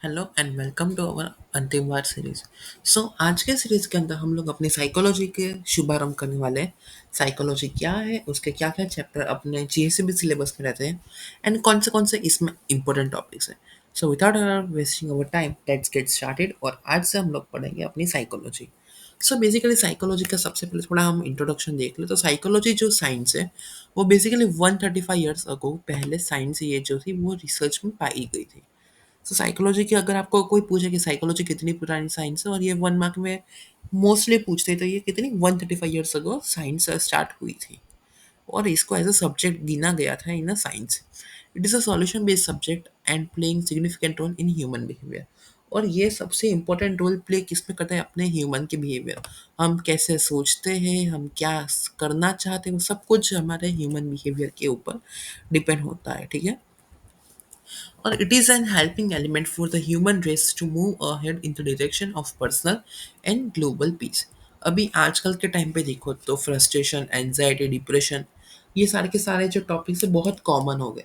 Hello and welcome to our अंतिम वार series. आज के सीरीज के अंदर हम लोग अपनी साइकोलॉजी के शुभारंभ करने वाले हैं। साइकोलॉजी क्या है, उसके क्या क्या चैप्टर अपने जीएसबी सिलेबस में रहते हैं एंड कौन से इसमें इंपॉर्टेंट टॉपिक्स हैं। Without wasting our time let's get started. और आज से हम लोग पढ़ेंगे अपनी साइकोलॉजी। बेसिकली साइकोलॉजी का सबसे पहले थोड़ा हम इंट्रोडक्शन देख ले तो साइकोलॉजी जो साइंस है वो बेसिकली 135 ईयर्स अगो पहले साइंस ये जो थी वो रिसर्च में पाई गई थी। साइकोलॉजी की अगर आपको कोई पूछे कि साइकोलॉजी कितनी पुरानी साइंस है और ये 1 मार्क में मोस्टली पूछते हैं, तो ये कितनी 135 ईयर्स अगो साइंस स्टार्ट हुई थी। और इसको एज अ सब्जेक्ट गिना गया था in a science. It is a solution based subject and playing significant role in human behaviour. और ये सबसे इंपॉर्टेंट रोल प्ले किसमें करता है, अपने ह्यूमन के बिहेवियर। हम कैसे सोचते हैं, हम क्या करना चाहते हैं, वो सब कुछ हमारे ह्यूमन बिहेवियर के ऊपर डिपेंड होता है, ठीक है। और it is an helping element for the human race to move ahead in the direction of personal and global peace। अभी आजकल के टाइम पे देखो तो फ्रस्ट्रेशन, एंजाइटी, डिप्रेशन, ये सारे के सारे जो टॉपिक्स है बहुत कॉमन हो गए।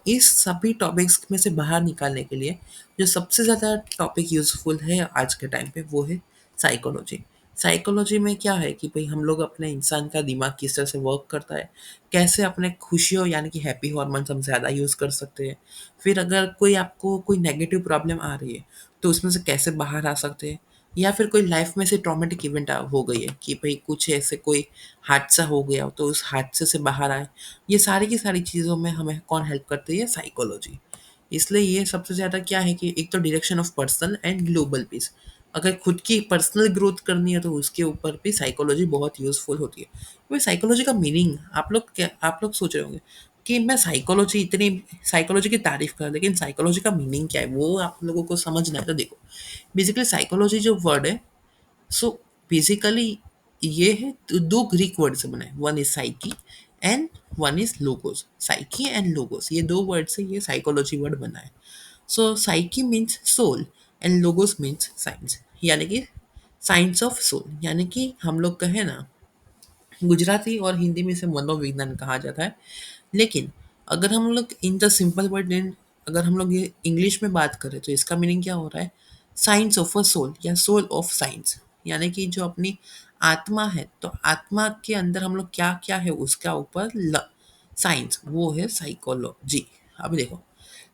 इस सभी टॉपिक्स में से बाहर निकालने के लिए जो सबसे ज़्यादा टॉपिक यूज़फुल है आज के टाइम पे वो है साइकोलॉजी। साइकोलॉजी में क्या है कि भाई हम लोग अपने इंसान का दिमाग किस तरह से वर्क करता है, कैसे अपने खुशियों यानी कि हैप्पी हार्मोन्स हम ज़्यादा यूज़ कर सकते हैं। फिर अगर कोई आपको कोई नेगेटिव प्रॉब्लम आ रही है, तो उसमें से कैसे बाहर आ सकते हैं। या फिर कोई लाइफ में से ट्रॉमेटिक इवेंट हो गई है कि भाई कुछ ऐसे कोई हादसा हो गया हो, तो उस हादसे से बाहर आए। ये सारी की सारी चीज़ों में हमें कौन हेल्प करती है, साइकोलॉजी। इसलिए ये सबसे ज़्यादा क्या है कि एक तो direction of personal and global piece. अगर खुद की पर्सनल ग्रोथ करनी है तो उसके ऊपर भी साइकोलॉजी बहुत यूज़फुल होती है। वही साइकोलॉजी का मीनिंग आप लोग सोच रहे होंगे कि मैं साइकोलॉजी की तारीफ कर, लेकिन साइकोलॉजी का मीनिंग क्या है वो आप लोगों को समझना है। तो देखो, बेसिकली साइकोलॉजी जो वर्ड है, सो बेसिकली ये है दो ग्रीक वर्ड से बना है। One is psyche and one is logos. Psyche and logos ये दो वर्ड से ये साइकोलॉजी वर्ड बना है। Psyche means soul and logos means science, यानी कि साइंस ऑफ सोल। यानी कि हम लोग कहें ना, गुजराती और हिंदी में इसे मनोविज्ञान कहा जाता है। लेकिन अगर हम लोग in the simple word in अगर हम लोग ये इंग्लिश में बात करें तो इसका मीनिंग क्या हो रहा है, साइंस ऑफ अ सोल या सोल ऑफ साइंस। यानी कि जो अपनी आत्मा है, तो आत्मा के अंदर हम लोग क्या क्या है उसका ऊपर साइंस, वो है साइकोलॉजी। अब देखो,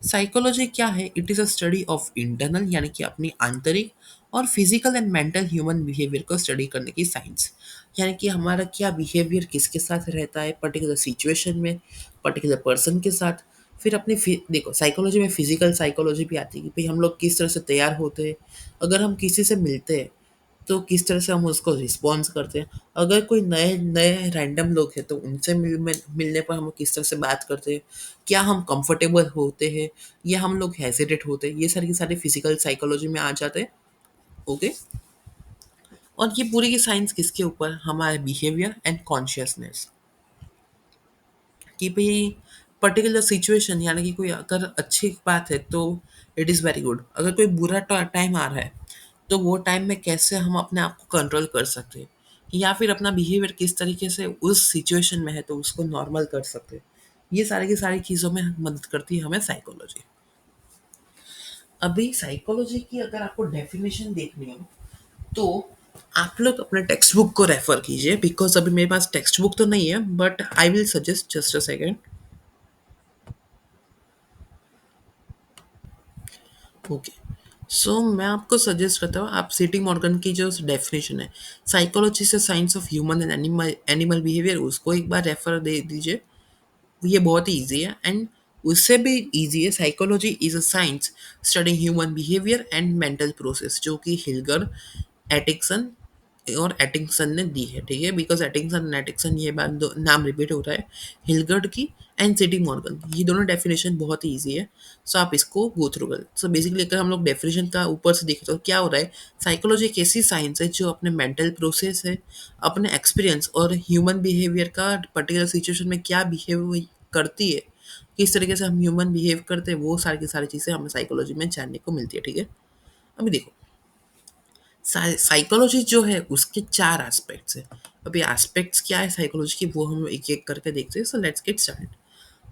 साइकोलॉजी क्या है, it is a study of internal यानी कि अपनी आंतरिक और physical and mental human behaviour को स्टडी करने की साइंस। यानी कि हमारा क्या बिहेवियर किसके साथ रहता है पर्टिकुलर सिचुएशन में, पर्टिकुलर पर्सन के साथ। फिर देखो, साइकोलॉजी में फिजिकल साइकोलॉजी भी आती है कि भाई हम लोग किस तरह से तैयार होते हैं। अगर हम किसी से मिलते हैं तो किस तरह से हम उसको रिस्पॉन्स करते हैं। अगर कोई नए नए रैंडम लोग हैं तो उनसे मिलने पर हम किस तरह से बात करते हैं। क्या हम कंफर्टेबल होते हैं या हम लोग हेजिटेट होते हैं, ये सारी की सारी फिजिकल साइकोलॉजी में आ जाते हैं। ओके। और ये पूरी की साइंस किसके ऊपर, हमारे बिहेवियर एंड कॉन्शियसनेस। कि भाई पर्टिकुलर सिचुएशन यानी कि कोई अगर अच्छी बात है तो इट इज़ वेरी गुड। अगर कोई बुरा टाइम आ रहा है तो वो टाइम में कैसे हम अपने आप को कंट्रोल कर सकते हैं, या फिर अपना बिहेवियर किस तरीके से उस सिचुएशन में है तो उसको नॉर्मल कर सकते हैं। ये सारी की सारी चीज़ों में मदद करती है हमें साइकोलॉजी। अभी साइकोलॉजी की अगर आपको डेफिनेशन देखनी हो तो आप लोग अपने टेक्स्ट बुक को रेफर कीजिए, बिकॉज अभी मेरे पास टेक्स्ट बुक तो नहीं है, but I will suggest just a second. Okay. मैं आपको सजेस्ट करता हूँ, आप सीटी मॉर्गन की जो डेफिनेशन है, साइकोलॉजी से science of human and animal animal behaviour, उसको एक बार रेफर दे दीजिए। ये बहुत ही ईजी है। एंड उससे भी ईजी है, psychology is a science studying human behaviour and mental process, जो कि हिलगर, एटिक्सन और एटिंगसन ने दी है, ठीक है। बिकॉज एटिंगसन एंड एटिक्सन, ये बात दो नाम रिपीट हो रहा है, हिलगर्ड की एंड सिटी मॉर्गन, ये दोनों डेफिनेशन बहुत ही ईजी है। आप इसको गो थ्रू कर। बेसिकली अगर हम लोग डेफिनेशन का ऊपर से देखें तो क्या हो रहा है, साइकोलॉजी एक ऐसी साइंस है जो अपने मेंटल प्रोसेस है, अपने एक्सपीरियंस और ह्यूमन बिहेवियर का पर्टिकुलर सिचुएशन में क्या बिहेव करती है, किस तरीके से हम ह्यूमन बिहेव करते हैं, वो सारी की सारी चीज़ें हमें साइकोलॉजी में जानने को मिलती है, ठीक है। अभी देखो, साइकोलॉजी जो है उसके चार एस्पेक्ट्स है। अभी एस्पेक्ट्स क्या है साइकोलॉजी की वो हम एक एक करके देखते हैं। Let's get started.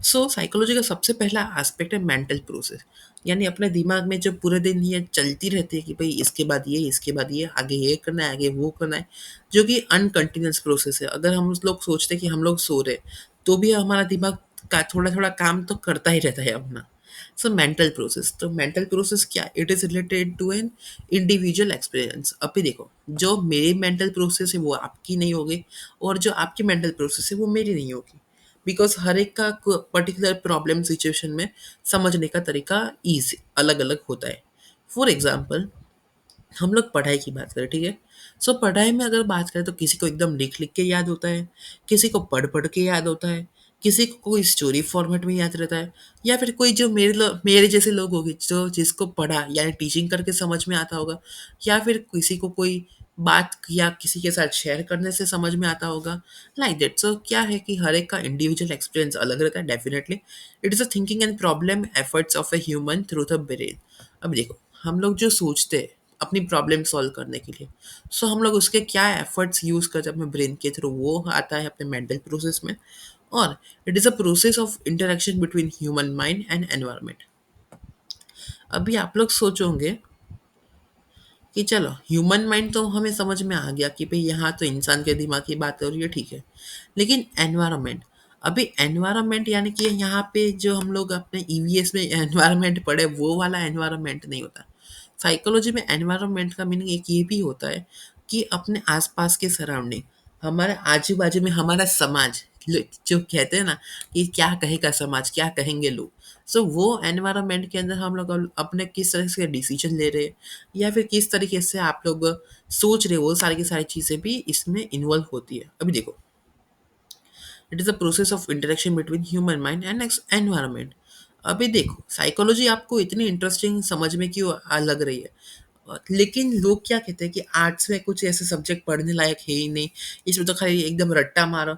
साइकोलॉजी का सबसे पहला एस्पेक्ट है मेंटल प्रोसेस। यानी अपने दिमाग में जो पूरे दिन ये चलती रहती है कि भाई इसके बाद ये, इसके बाद ये, आगे ये करना है, आगे वो करना है, जो कि अनकंटिन्यूअस प्रोसेस है। अगर हम लोग सोचते हैं कि हम लोग सो रहे, तो भी हमारा दिमाग का थोड़ा-थोड़ा काम तो करता ही रहता है अपना। मेंटल प्रोसेस, तो मेंटल प्रोसेस क्या, it is related to an individual experience. अभी देखो, जो मेरी मेंटल प्रोसेस है वो आपकी नहीं होगी, और जो आपकी मेंटल प्रोसेस है वो मेरी नहीं होगी। बिकॉज हर एक का पर्टिकुलर प्रॉब्लम सिचुएशन में समझने का तरीका ईजी अलग अलग होता है। फॉर एग्जाम्पल, हम लोग पढ़ाई की बात करें, ठीक है। पढ़ाई में अगर बात करें तो किसी को एकदम लिख लिख के याद होता है, किसी को पढ़ पढ़ के याद होता है, किसी को कोई स्टोरी फॉर्मेट में याद रहता है, या फिर कोई जो मेरे जैसे लोग होंगे जो जिसको पढ़ा यानी टीचिंग करके समझ में आता होगा, या फिर किसी को कोई बात या किसी के साथ शेयर करने से समझ में आता होगा, लाइक दैट। क्या है कि हर एक का इंडिविजुअल एक्सपीरियंस अलग रहता है, definitely. It is a thinking and problem efforts of a human through the brain. अब देखो, हम लोग जो सोचते हैं अपनी प्रॉब्लम सॉल्व करने के लिए, हम लोग उसके क्या एफर्ट्स यूज़ करते हैं अपने ब्रेन के थ्रू, वो आता है अपने मेंटल प्रोसेस में। और it is a process of interaction between human mind and environment. अभी आप लोग सोचोगे कि चलो, ह्यूमन माइंड तो हमें समझ में आ गया कि भाई यहाँ तो इंसान के दिमाग की बात हो रही है, ठीक है। लेकिन एनवायरनमेंट, अभी एनवायरनमेंट यानी कि यहाँ पे जो हम लोग अपने ईवीएस में एनवायरनमेंट पढ़े वो वाला एनवायरनमेंट नहीं होता। साइकोलॉजी में एनवायरनमेंट का मीनिंग एक ये भी होता है कि अपने आसपास के सराउंडिंग, हमारे आजू बाजू में हमारा समाज, जो कहते हैं ना कि क्या कहेगा समाज, क्या कहेंगे लोग। वो एनवायरनमेंट के अंदर हम लोग अपने किस तरह से डिसीजन ले रहे हैं, या फिर किस तरीके से आप लोग सोच रहे हो, वो सारी की सारी चीज़ें भी इसमें इन्वॉल्व होती है। अभी देखो, it is a process of interaction between human mind and environment. अभी देखो, साइकोलॉजी आपको इतनी इंटरेस्टिंग समझ में क्यों लग रही है, लेकिन लोग क्या कहते हैं कि आर्ट्स में कुछ ऐसे सब्जेक्ट पढ़ने लायक है ही नहीं, इसमें तो खाली एकदम रट्टा मारो।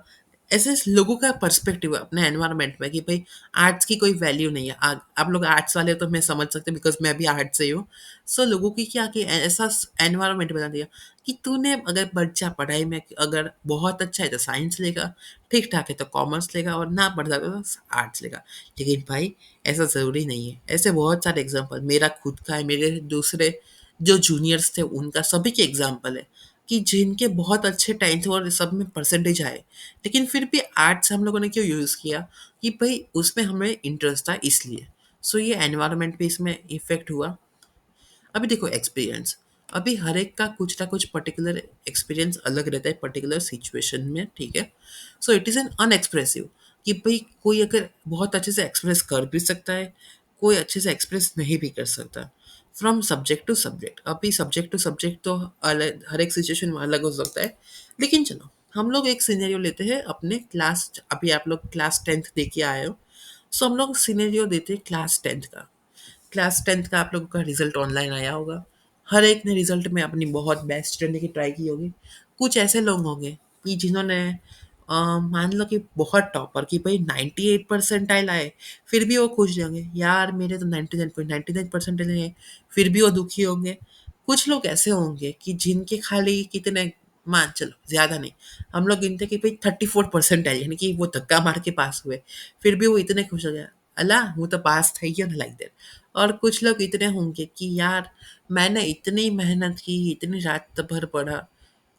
ऐसे लोगों का पर्सपेक्टिव है अपने एनवायरनमेंट में कि भाई आर्ट्स की कोई वैल्यू नहीं है। आप लोग आर्ट्स वाले हो तो मैं समझ सकते बिकॉज मैं भी आर्ट्स से ही हूँ। लोगों की क्या कि ऐसा एनवायरनमेंट बना दिया कि तूने अगर बच्चा पढ़ाई में अगर बहुत अच्छा है तो साइंस लेगा, ठीक ठाक है तो कॉमर्स लेगा, और ना पढ़ता तो आर्ट्स लेगा। लेकिन भाई ऐसा ज़रूरी नहीं है। ऐसे बहुत सारे एग्जाम्पल मेरा खुद का है, मेरे दूसरे जो जूनियर्स थे उनका, सभी के एग्जाम्पल है कि जिनके बहुत अच्छे टाइम थे और सब में परसेंटेज आए, लेकिन फिर भी आर्ट्स हम लोगों ने क्यों यूज़ किया, कि भाई उसमें हमें इंटरेस्ट था इसलिए। ये एनवायरनमेंट पे इसमें इफेक्ट हुआ। अभी देखो, एक्सपीरियंस, अभी हर एक का कुछ ना कुछ पर्टिकुलर एक्सपीरियंस अलग रहता है पर्टिकुलर सिचुएशन में, ठीक है। इट इज़ एन अनएक्सप्रेसिव, कि भाई कोई अगर बहुत अच्छे से एक्सप्रेस कर भी सकता है, कोई अच्छे से एक्सप्रेस नहीं भी कर सकता। फ्रॉम सब्जेक्ट टू सब्जेक्ट, अभी सब्जेक्ट टू सब्जेक्ट तो अलग, हर एक सिचुएशन में अलग हो सकता है। लेकिन चलो, हम लोग एक सिनेरियो लेते हैं अपने क्लास, अभी आप लोग क्लास टेंथ दे के आए हो। हम लोग सिनेरियो देते हैं क्लास टेंथ का। क्लास टेंथ का आप लोगों का रिजल्ट ऑनलाइन आया होगा। हर एक ने रिजल्ट में अपनी बहुत बेस्ट करने की ट्राई की होगी। कुछ ऐसे लोग होंगे कि जिन्होंने मान लो कि बहुत टॉपर, कि भाई 98 परसेंटाइल आए, फिर भी वो खुश नहीं होंगे, यार मेरे तो 99.99 परसेंटाइल आए, फिर भी वो दुखी होंगे। कुछ लोग ऐसे होंगे कि जिनके खाली कितने, मान चलो ज़्यादा नहीं, हम लोग गिनते कि भाई 34 परसेंटाइल, यानी कि वो धक्का मार के पास हुए, फिर भी वो इतने खुश हो गया, अल्लाह वो तो पास થઈ ગયો ને, लाइक दैट। और कुछ लोग इतने होंगे कि यार मैंने इतनी मेहनत की, इतनी रात भर पढ़ा,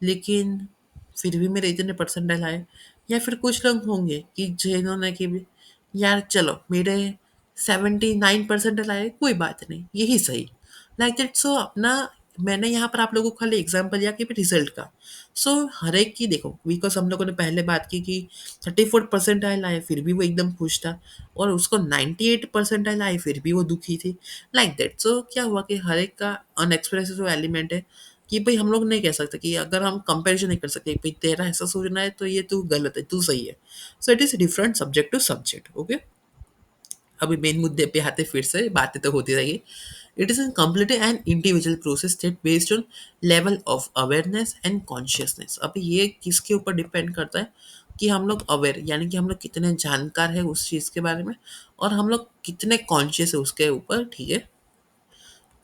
लेकिन फिर भी मेरे इतने परसेंटाइल आए। या फिर कुछ लोग होंगे कि जिन्होंने कि यार चलो मेरे 79 परसेंटाइल आए, कोई बात नहीं, यही सही, लाइक दैट। अपना, मैंने यहाँ पर आप लोगों को खाली एग्जाम्पल दिया कि रिजल्ट का। हर एक की देखो, बिकॉज हम लोगों ने पहले बात की कि 34 परसेंटाइल आए फिर भी वो एकदम खुश था, और उसको 98 परसेंटाइल आए फिर भी वो दुखी थी, लाइक दैट। क्या हुआ कि हर एक का अनएक्सप्रेसिव एलिमेंट है, कि भाई हम लोग नहीं कह सकते कि अगर हम कंपैरिजन नहीं कर सकते भाई तेरा ऐसा सोचना है तो ये तू गलत है, तू सही है। It is different subject to subject, okay. अभी मेन मुद्दे पे आते, फिर से बातें तो होती रहेगी। It is completely an individual process that based on level of awareness and consciousness. अभी ये किसके ऊपर डिपेंड करता है कि हम लोग अवेयर, यानी कि हम लोग कितने जानकार है उस चीज़ के बारे में, और हम लोग कितने कॉन्शियस है उसके ऊपर, ठीक है।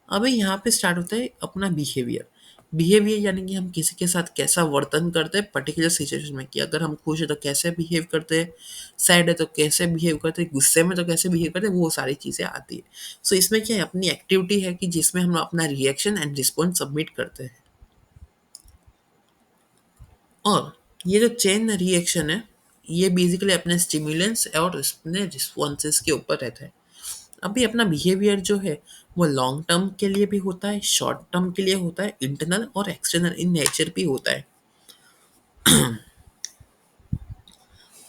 अभी यहाँ पे स्टार्ट होता है अपना बिहेवियर। बिहेवियर यानी कि हम किसी के साथ कैसा वर्तन करते हैं पर्टिकुलर सिचुएशन में, कि अगर हम खुश है तो कैसे बिहेव करते हैं, सैड है तो कैसे बिहेव करते हैं, गुस्से में तो कैसे बिहेव करते हैं, वो सारी चीज़ें आती है। सो इसमें क्या है, अपनी एक्टिविटी है कि जिसमें हम अपना रिएक्शन एंड रिस्पॉन्स सबमिट करते हैं। और ये जो चेन रिएक्शन है, ये बेसिकली अपने स्टिमुलेंस और अपने रिस्पॉन्सेस के ऊपर रहता है। अभी अपना बिहेवियर जो है वो लॉन्ग टर्म के लिए भी होता है, शॉर्ट टर्म के लिए होता है, इंटरनल और एक्सटर्नल इन नेचर भी होता है।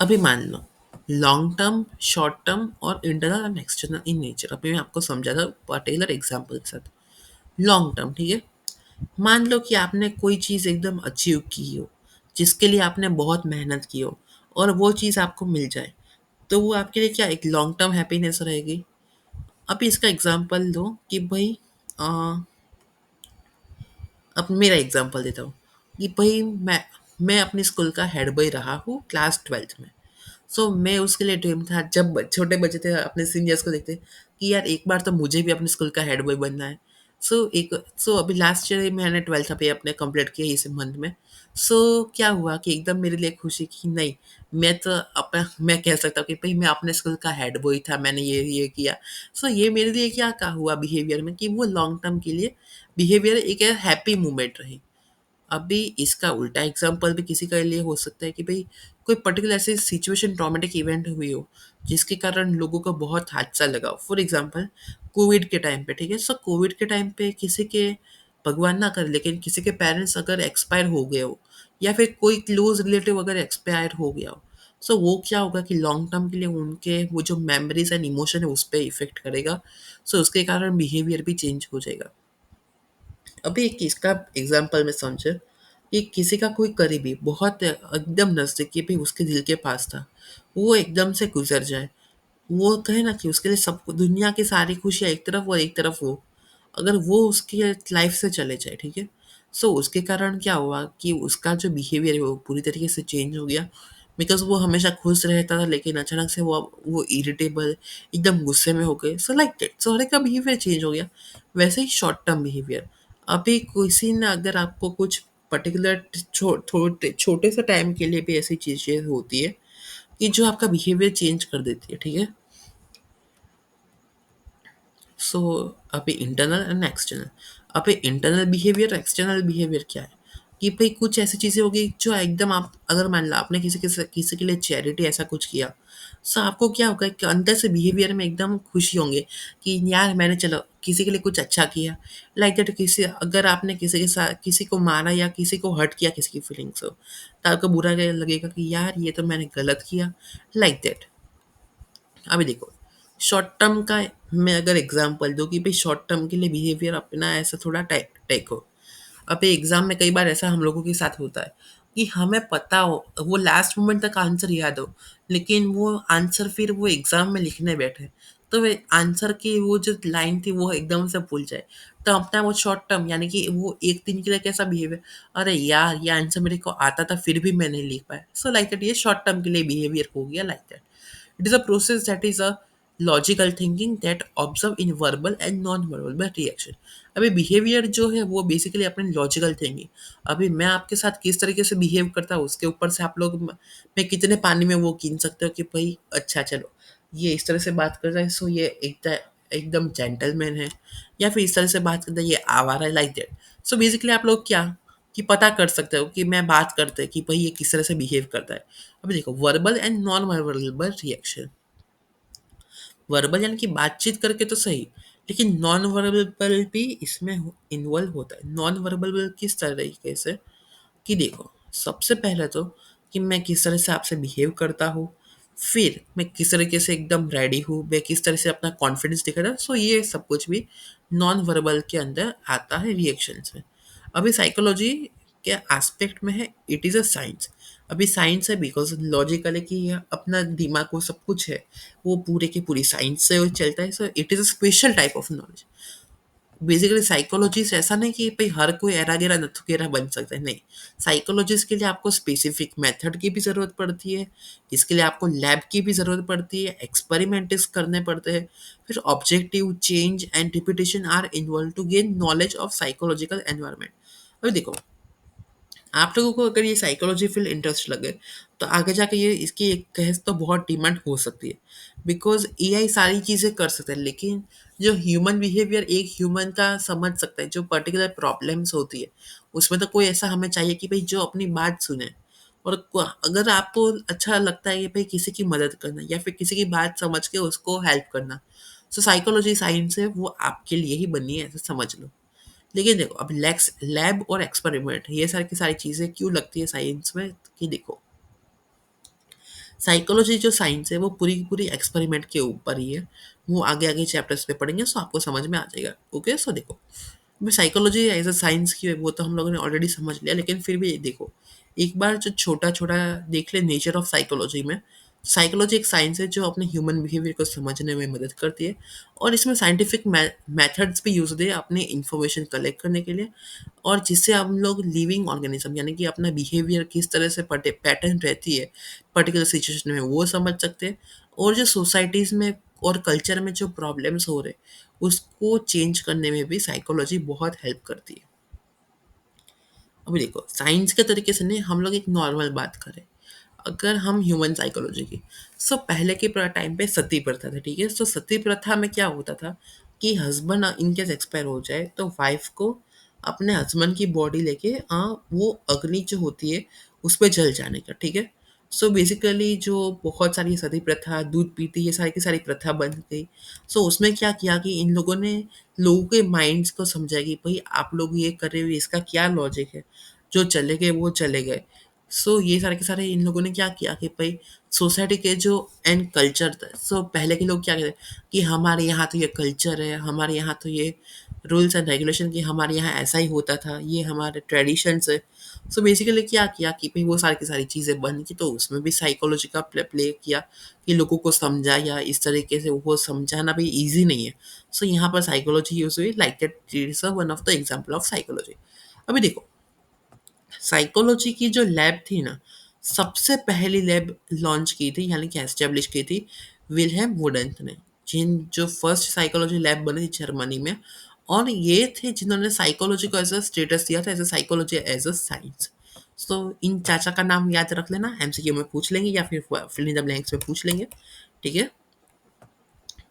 अभी मान लो, लॉन्ग टर्म, शॉर्ट टर्म और internal and external in nature, अभी मैं आपको समझाता हूँ पर्टिकुलर एग्जाम्पल के साथ। लॉन्ग टर्म, ठीक है। मान लो कि आपने कोई चीज़ एकदम अचीव की हो, जिसके लिए आपने बहुत मेहनत की हो, और वो चीज़ आपको मिल जाए, तो वो आपके लिए क्या एक लॉन्ग टर्म हैप्पीनेस रहेगी। अब इसका एग्जांपल दो कि भाई, अ, अब मेरा एग्जांपल देता हूँ कि भाई मैं अपनी स्कूल का हेड बॉय रहा हूँ क्लास 12th में। सो मैं उसके लिए ड्रीम था, जब छोटे बच्चे थे अपने सीनियर्स को देखते कि यार एक बार तो मुझे भी अपने स्कूल का हेड बॉय बनना है। सो अभी लास्ट ईयर मैंने 12th अभी अपने कंप्लीट किया इस मंथ में। सो क्या हुआ कि एकदम मेरे लिए खुशी की नहीं, मैं तो अपना मैं कह सकता हूँ कि भाई मैं अपने स्कूल का हेड बॉय था, मैंने ये किया। सो ये मेरे लिए क्या हुआ बिहेवियर में, कि वो लॉन्ग टर्म के लिए बिहेवियर एक हैप्पी मोमेंट रही। अभी इसका उल्टा एग्जाम्पल भी किसी के लिए हो सकता है कि भाई कोई पर्टिकुलर ऐसी सिचुएशन, ट्रॉमेटिक इवेंट हुई हो जिसके कारण लोगों को बहुत हादसा लगा हो। फॉर एग्जाम्पल कोविड के टाइम पे, ठीक है। सो कोविड के टाइम पे किसी के, भगवान ना करे लेकिन किसी के पेरेंट्स अगर एक्सपायर हो गए हो, या फिर कोई क्लोज रिलेटिव अगर एक्सपायर हो गया हो, सो वो क्या होगा कि लॉन्ग टर्म के लिए उनके वो जो मेमोरीज एंड इमोशन है उस पर इफेक्ट करेगा। सो उसके कारण बिहेवियर भी चेंज हो जाएगा। अभी एक इसका एग्जांपल में समझे कि किसी का कोई करीबी बहुत एकदम नज़दीकी भी उसके दिल के पास था, वो एकदम से गुजर जाए। वो कहे ना कि उसके लिए सब दुनिया की सारी खुशियाँ एक तरफ और एक तरफ वो, अगर वो उसकी लाइफ से चले जाए, ठीक है। सो उसके कारण क्या हुआ कि उसका जो बिहेवियर है वो पूरी तरीके से चेंज हो गया। बिकॉज वो हमेशा खुश रहता था, लेकिन अचानक से वो इरिटेबल, एकदम गुस्से में हो गए। सो लाइक दैट, सो हर एक का बिहेवियर चेंज हो गया। वैसे ही शॉर्ट टर्म बिहेवियर, अभी किसी ने अगर आपको कुछ पर्टिकुलर छोटे से टाइम के लिए भी ऐसी चीज़ें होती है कि जो आपका बिहेवियर चेंज कर देती है, ठीक है। सो अभी इंटरनल एंड एक्सटर्नल, अभी इंटरनल बिहेवियर, एक्सटर्नल बिहेवियर क्या है, कि भाई कुछ ऐसी चीज़ें होगी जो एकदम, आप अगर मान लो आपने किसी के लिए चैरिटी ऐसा कुछ किया, सो आपको क्या होगा कि अंदर से बिहेवियर में एकदम खुशी होंगे कि यार मैंने चलो किसी के लिए कुछ अच्छा किया। लाइक दैट, किसी अगर आपने किसी के साथ किसी को मारा या किसी को हर्ट किया, किसी की फीलिंग्स हो, तो आपको बुरा लगेगा कि यार ये तो मैंने गलत किया। Like that. अभी देखो, शॉर्ट टर्म का मैं अगर एग्जांपल दूँ कि भाई शॉर्ट टर्म के लिए बिहेवियर अपना ऐसा थोड़ा टेक हो। अब एग्जाम में कई बार ऐसा हम लोगों के साथ होता है कि हमें पता हो, वो लास्ट मोमेंट तक आंसर याद हो, लेकिन वो आंसर फिर वो एग्जाम में लिखने बैठे, तो वे आंसर की वो जो लाइन थी वो एकदम से भूल जाए। तो अपना वो शॉर्ट टर्म यानी कि वो एक दिन के लिए कैसा बिहेवियर, अरे यार ये आंसर मेरे को आता था फिर भी मैं नहीं लिख पाया। सो लाइक दैट, ये शॉर्ट टर्म के लिए बिहेवियर हो गया। Like that, it is a process that is a logical thinking that observe in verbal and non-verbal reaction। अभी बिहेवियर जो है वो बेसिकली अपने लॉजिकल थिंकिंग, अभी मैं आपके साथ किस तरीके से बिहेव करता हूँ उसके ऊपर से आप लोग मैं कितने पानी में वो गिन सकते हो कि भाई अच्छा चलो ये इस तरह से बात कर रहा है, सो ये एकदम जेंटलमैन है, या फिर इस तरह से बात करता है ये आवारा है। लाइक दैट, सो बेसिकली आप लोग क्या कि पता कर सकते हो कि मैं बात करते कि भाई ये किस तरह से बिहेव करता है। अभी देखो, verbal and non verbal reaction, verbal यानी कि बातचीत करके तो सही, लेकिन नॉन वर्बल भी इसमें इन्वॉल्व होता है। नॉन वर्बल किस तरीके से, कि देखो सबसे पहले तो कि मैं किस तरह से आपसे बिहेव करता हूँ, फिर मैं किस तरीके से एकदम रेडी हूँ, मैं किस तरह से अपना कॉन्फिडेंस दिखाता हूँ। सो ये सब कुछ भी नॉन वर्बल के अंदर आता है रिएक्शंस में। अभी साइकोलॉजी के एस्पेक्ट में है, इट इज़ अ साइंस। अभी साइंस है बिकॉज लॉजिकल है कि ये अपना दिमाग वो सब कुछ है, वो पूरे की पूरी साइंस से वो चलता है। So it is a special type of knowledge. Basically psychologist ऐसा नहीं कि भाई हर कोई एरा गेरा नथुकेरा बन सकता है, नहीं। साइकोलॉजिस्ट के लिए आपको स्पेसिफिक मेथड की भी ज़रूरत पड़ती है, इसके लिए आपको लैब की भी ज़रूरत पड़ती है, एक्सपेरिमेंट्स करने पड़ते हैं, फिर objective change and repetition are involve to gain knowledge of psychological environment. अभी देखो, आप लोगों को अगर ये साइकोलॉजी फील्ड इंटरेस्ट लगे तो आगे जाके ये इसकी एक कहे तो बहुत डिमांड हो सकती है, बिकॉज एआई सारी चीज़ें कर सकता है, लेकिन जो ह्यूमन बिहेवियर एक ह्यूमन का समझ सकता है, जो पर्टिकुलर प्रॉब्लम्स होती है, उसमें तो कोई ऐसा हमें चाहिए कि भाई जो अपनी बात सुने। और अगर आपको अच्छा लगता है कि भाई किसी की मदद करना या फिर किसी की बात समझ के उसको हेल्प करना, तो साइकोलॉजी साइंस है वो आपके लिए ही बनी है, ऐसा समझ लो। लेकिन देखो, अब लैक्स लैब और एक्सपेरिमेंट ये सारी की सारी चीज़ें क्यों लगती है साइंस में, कि देखो, साइकोलॉजी जो साइंस है वो पूरी की पूरी एक्सपेरिमेंट के ऊपर ही है। वो आगे आगे चैप्टर्स पे पढ़ेंगे सो आपको समझ में आ जाएगा। ओके, सो देखो, मैं साइकोलॉजी एज अ साइंस की है वो तो हम लोगों ने ऑलरेडी समझ लिया, लेकिन फिर भी देखो, एक बार जो छोटा छोटा देख ले नेचर ऑफ साइकोलॉजी में। साइकोलॉजी एक साइंस है जो अपने ह्यूमन बिहेवियर को समझने में मदद करती है, और इसमें साइंटिफिक मेथड्स भी यूज होते हैं अपने इंफॉर्मेशन कलेक्ट करने के लिए, और जिससे हम लोग लिविंग ऑर्गेनिज्म यानी कि अपना बिहेवियर किस तरह से पैटर्न रहती है पर्टिकुलर सिचुएशन में वो समझ सकते हैं, और जो सोसाइटीज़ में और कल्चर में जो प्रॉब्लम्स हो रहे उसको चेंज करने में भी साइकोलॉजी बहुत हेल्प करती है। अभी देखो, साइंस के तरीके से नहीं, हम लोग एक नॉर्मल बात करें, अगर हम ह्यूमन साइकोलॉजी की, सो पहले के टाइम पे सती प्रथा था, ठीक है। सो सती प्रथा में क्या होता था कि हस्बैंड इनकेस एक्सपायर हो जाए तो वाइफ को अपने हस्बैंड की बॉडी लेके वो अग्नि जो होती है उस पे जल जाने का, ठीक है। सो बेसिकली जो बहुत सारी सती प्रथा, दूध पीती, ये सारी की सारी प्रथा बन गई। सो उसमें क्या किया कि इन लोगों ने लोगों के माइंड्स को समझा कि भाई आप लोग ये कर रहे हो, इसका क्या लॉजिक है, जो चले गए वो चले गए। सो ये सारे के सारे इन लोगों ने क्या किया कि भाई सोसाइटी के जो एंड कल्चर था, सो पहले के लोग क्या कहते कि हमारे यहाँ तो ये कल्चर है, हमारे यहाँ तो ये रूल्स एंड रेगुलेशन, कि हमारे यहाँ ऐसा ही होता था, ये हमारे ट्रेडिशंस है। सो बेसिकली क्या किया कि भाई वो सारी की सारी चीज़ें बन की, तो उसमें भी साइकोलॉजी का प्ले किया कि लोगों को समझाया इस तरीके से, वो समझाना भी ईजी नहीं है। सो यहाँ पर साइकोलॉजी यूज हुई, like that is one of the example of psychology. अभी देखो, साइकोलॉजी की जो लैब थी ना, सबसे पहली लैब लॉन्च की थी यानी कि एस्टेब्लिश की थी विल्हेम वुडेंट ने, जिन जो फर्स्ट साइकोलॉजी लैब बनी थी जर्मनी में। और ये थे जिन्होंने साइकोलॉजी को एज अ स्टेटस दिया था, as a psychology as a science. तो इन चाचा का नाम याद रख लेना, एमसीक्यू में पूछ लेंगे या फिर फिल इन द ब्लैंक्स में पूछ लेंगे, ठीक है।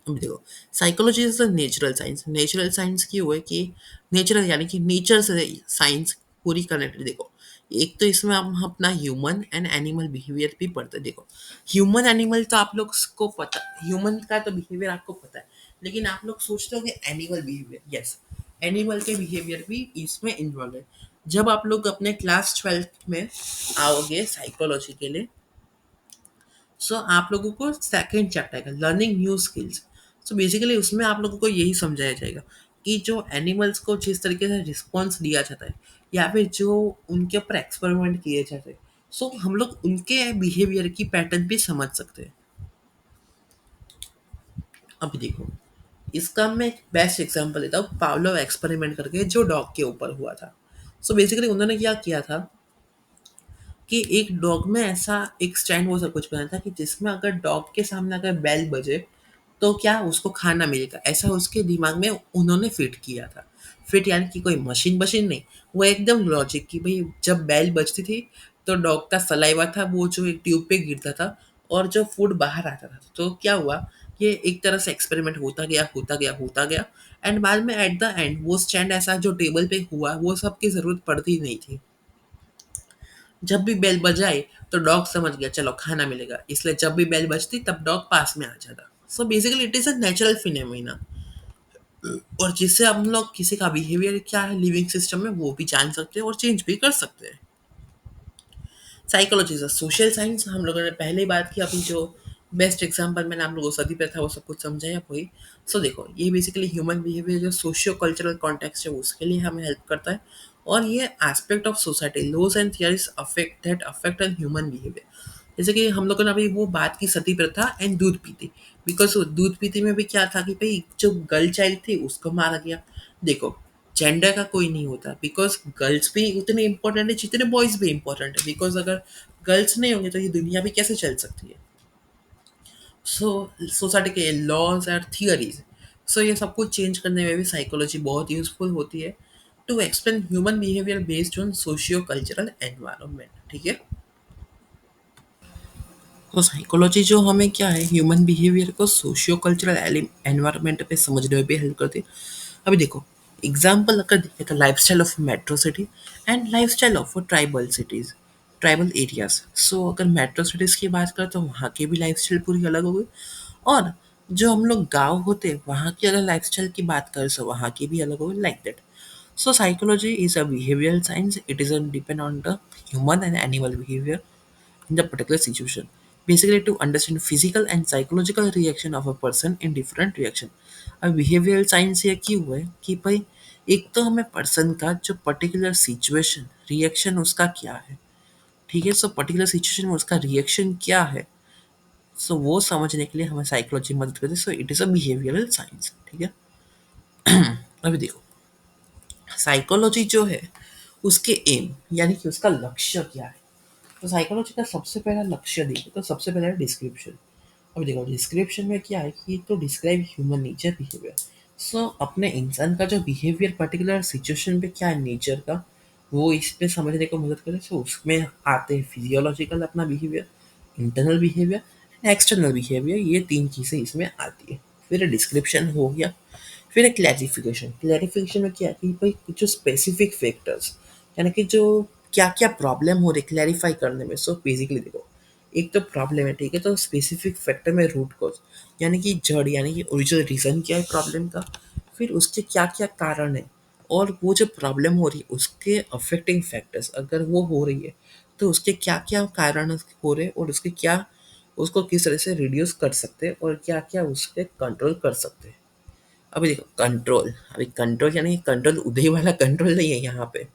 अब देखो, psychology is the natural science. Natural science क्यों है कि नेचुरल यानी कि नेचर से साइंस पूरी कनेक्टेड। देखो, एक तो इसमें हम अपना ह्यूमन एंड एनिमल बिहेवियर भी पढ़ते हैं। देखो, ह्यूमन एनिमल तो आप लोग को पता, ह्यूमन का तो बिहेवियर आपको पता है, लेकिन आप लोग सोचते हो कि एनिमल बिहेवियर, यस, एनिमल के बिहेवियर भी इसमें इन्वॉल्व है। जब आप लोग अपने क्लास 12th में आओगे साइकोलॉजी के लिए, सो आप लोगों को सेकंड चैप्टर का learning new skills. So basically उसमें आप लोगों को यही समझाया जाएगा कि जो एनिमल्स को जिस तरीके से रिस्पॉन्स दिया जाता है या फिर जो उनके ऊपर एक्सपेरिमेंट किए जाते हैं, सो हम लोग उनके बिहेवियर की पैटर्न भी समझ सकते हैं। अभी देखो, इसका मैं एक बेस्ट एग्जांपल देता हूँ, पावलोव एक्सपेरिमेंट करके जो डॉग के ऊपर हुआ था। सो बेसिकली उन्होंने क्या किया था कि एक डॉग में ऐसा एक स्टैंड वो सब कुछ बना था कि जिसमें अगर डॉग के सामने अगर बेल बजे तो क्या उसको खाना मिलेगा, ऐसा उसके दिमाग में उन्होंने फिट किया था। फिट यानी कि कोई मशीन मशीन नहीं, वो एकदम लॉजिक कि भाई जब बेल बजती थी तो डॉग का सलाइवा था वो जो एक ट्यूब पे गिरता था और जो फूड बाहर आता था। तो क्या हुआ, ये एक तरह से एक्सपेरिमेंट होता गया होता गया होता गया, एंड बाद में एट द एंड वो स्टैंड ऐसा जो टेबल पे हुआ वो सबकी ज़रूरत पड़ती नहीं थी। जब भी बेल बजाए तो डॉग समझ गया चलो खाना मिलेगा, इसलिए जब भी बेल बजती तब डॉग पास में आ जाता। So basically it is a natural phenomena, और जिससे हम लोग किसी का बिहेवियर क्या है लिविंग सिस्टम में वो भी जान सकते हैं और चेंज भी कर सकते हैं। साइकोलॉजी सोशल साइंस हम लोगों ने पहले ही बात की, अभी जो बेस्ट एग्जांपल मैंने आप लोगों को सदी पे था वो सब कुछ समझाया वही। सो देखो, ये बेसिकली ह्यूमन बिहेवियर जो सोशियो कल्चरल कॉन्टेक्स्ट है उसके लिए हमें हेल्प करता है, और ये aspect of society laws and theories affect an human behaviour. जैसे कि हम लोगों ने अभी वो बात की सती प्रथा एंड दूध पीती, बिकॉज दूध पीती में भी क्या था कि भाई जो गर्ल चाइल्ड थी उसको मारा गया। देखो, जेंडर का कोई नहीं होता, बिकॉज गर्ल्स भी उतने इंपॉर्टेंट है जितने बॉयज भी इंपॉर्टेंट है, बिकॉज अगर गर्ल्स नहीं होंगे तो ये दुनिया भी कैसे चल सकती है। सो सोसाइटी के लॉज और थियरीज, सो ये सब कुछ चेंज करने में भी साइकोलॉजी बहुत यूजफुल होती है। To explain human behaviour based on socio cultural environment. ठीक है। तो साइकोलॉजी जो हमें क्या है, ह्यूमन बिहेवियर को सोशियो कल्चरल एनवायरनमेंट पे समझने में भी हेल्प करती है। अभी देखो, एग्जाम्पल अगर देखें तो life style of metro city and life style of tribal cities, tribal areas. So अगर मेट्रो सिटीज़ की बात करें तो वहाँ की भी लाइफ स्टाइल पूरी अलग हो गई, और जो हम लोग गाँव होते हैं वहाँ की अगर लाइफ स्टाइल की बात करें तो वहाँ की भी अलग हो गई, like that. So psychology is a behavioral science. It is a depend on the human and animal behavior in the particular situation. Basically, to understand physical and psychological reaction of a person in different reaction. अब behavioral science ये क्यों है कि भाई एक तो हमें person का जो पर्टिकुलर सिचुएशन रिएक्शन उसका क्या है, ठीक है। सो पर्टिकुलर सिचुएशन में उसका रिएक्शन क्या है, सो वो समझने के लिए हमें साइकोलॉजी मदद करती है। So it is a behavioural science. ठीक है। अभी देखो, साइकोलॉजी जो है उसके एम यानी कि उसका लक्ष्य क्या है। तो साइकोलॉजी का सबसे पहला लक्ष्य देखिए तो सबसे पहला है डिस्क्रिप्शन। अब देखो डिस्क्रिप्शन में क्या है कि तो डिस्क्राइब ह्यूमन नेचर बिहेवियर। सो अपने इंसान का जो बिहेवियर पर्टिकुलर सिचुएशन पे क्या है नेचर का, वो इस पे समझने को मदद करे। सो उसमें आते हैं फिजियोलॉजिकल अपना behaviour, internal behaviour, external behaviour, ये तीन चीज़ें इसमें आती है। फिर डिस्क्रिप्शन हो गया, फिर एक क्लैरिफिकेशन। क्लैरिफिकेशन में क्या है कि भाई जो स्पेसिफिक फैक्टर्स यानी कि जो क्या क्या प्रॉब्लम हो रही क्लैरिफाई करने में। सो बेसिकली देखो, एक तो प्रॉब्लम है, ठीक है, तो स्पेसिफिक फैक्टर में रूट कॉज यानी कि जड़ यानी कि ओरिजिनल रीज़न क्या है प्रॉब्लम का, फिर उसके क्या क्या कारण है, और वो जो प्रॉब्लम हो रही है उसके अफेक्टिंग फैक्टर्स अगर वो हो रही है तो उसके क्या क्या कारण हो रहे हैं, और उसके क्या उसको किस तरह से रिड्यूस कर सकते हैं, और क्या क्या उसके कंट्रोल कर सकते हैं। अभी देखो कंट्रोल, अभी कंट्रोल यानी कंट्रोल उदय वाला कंट्रोल नहीं है यहाँ पे।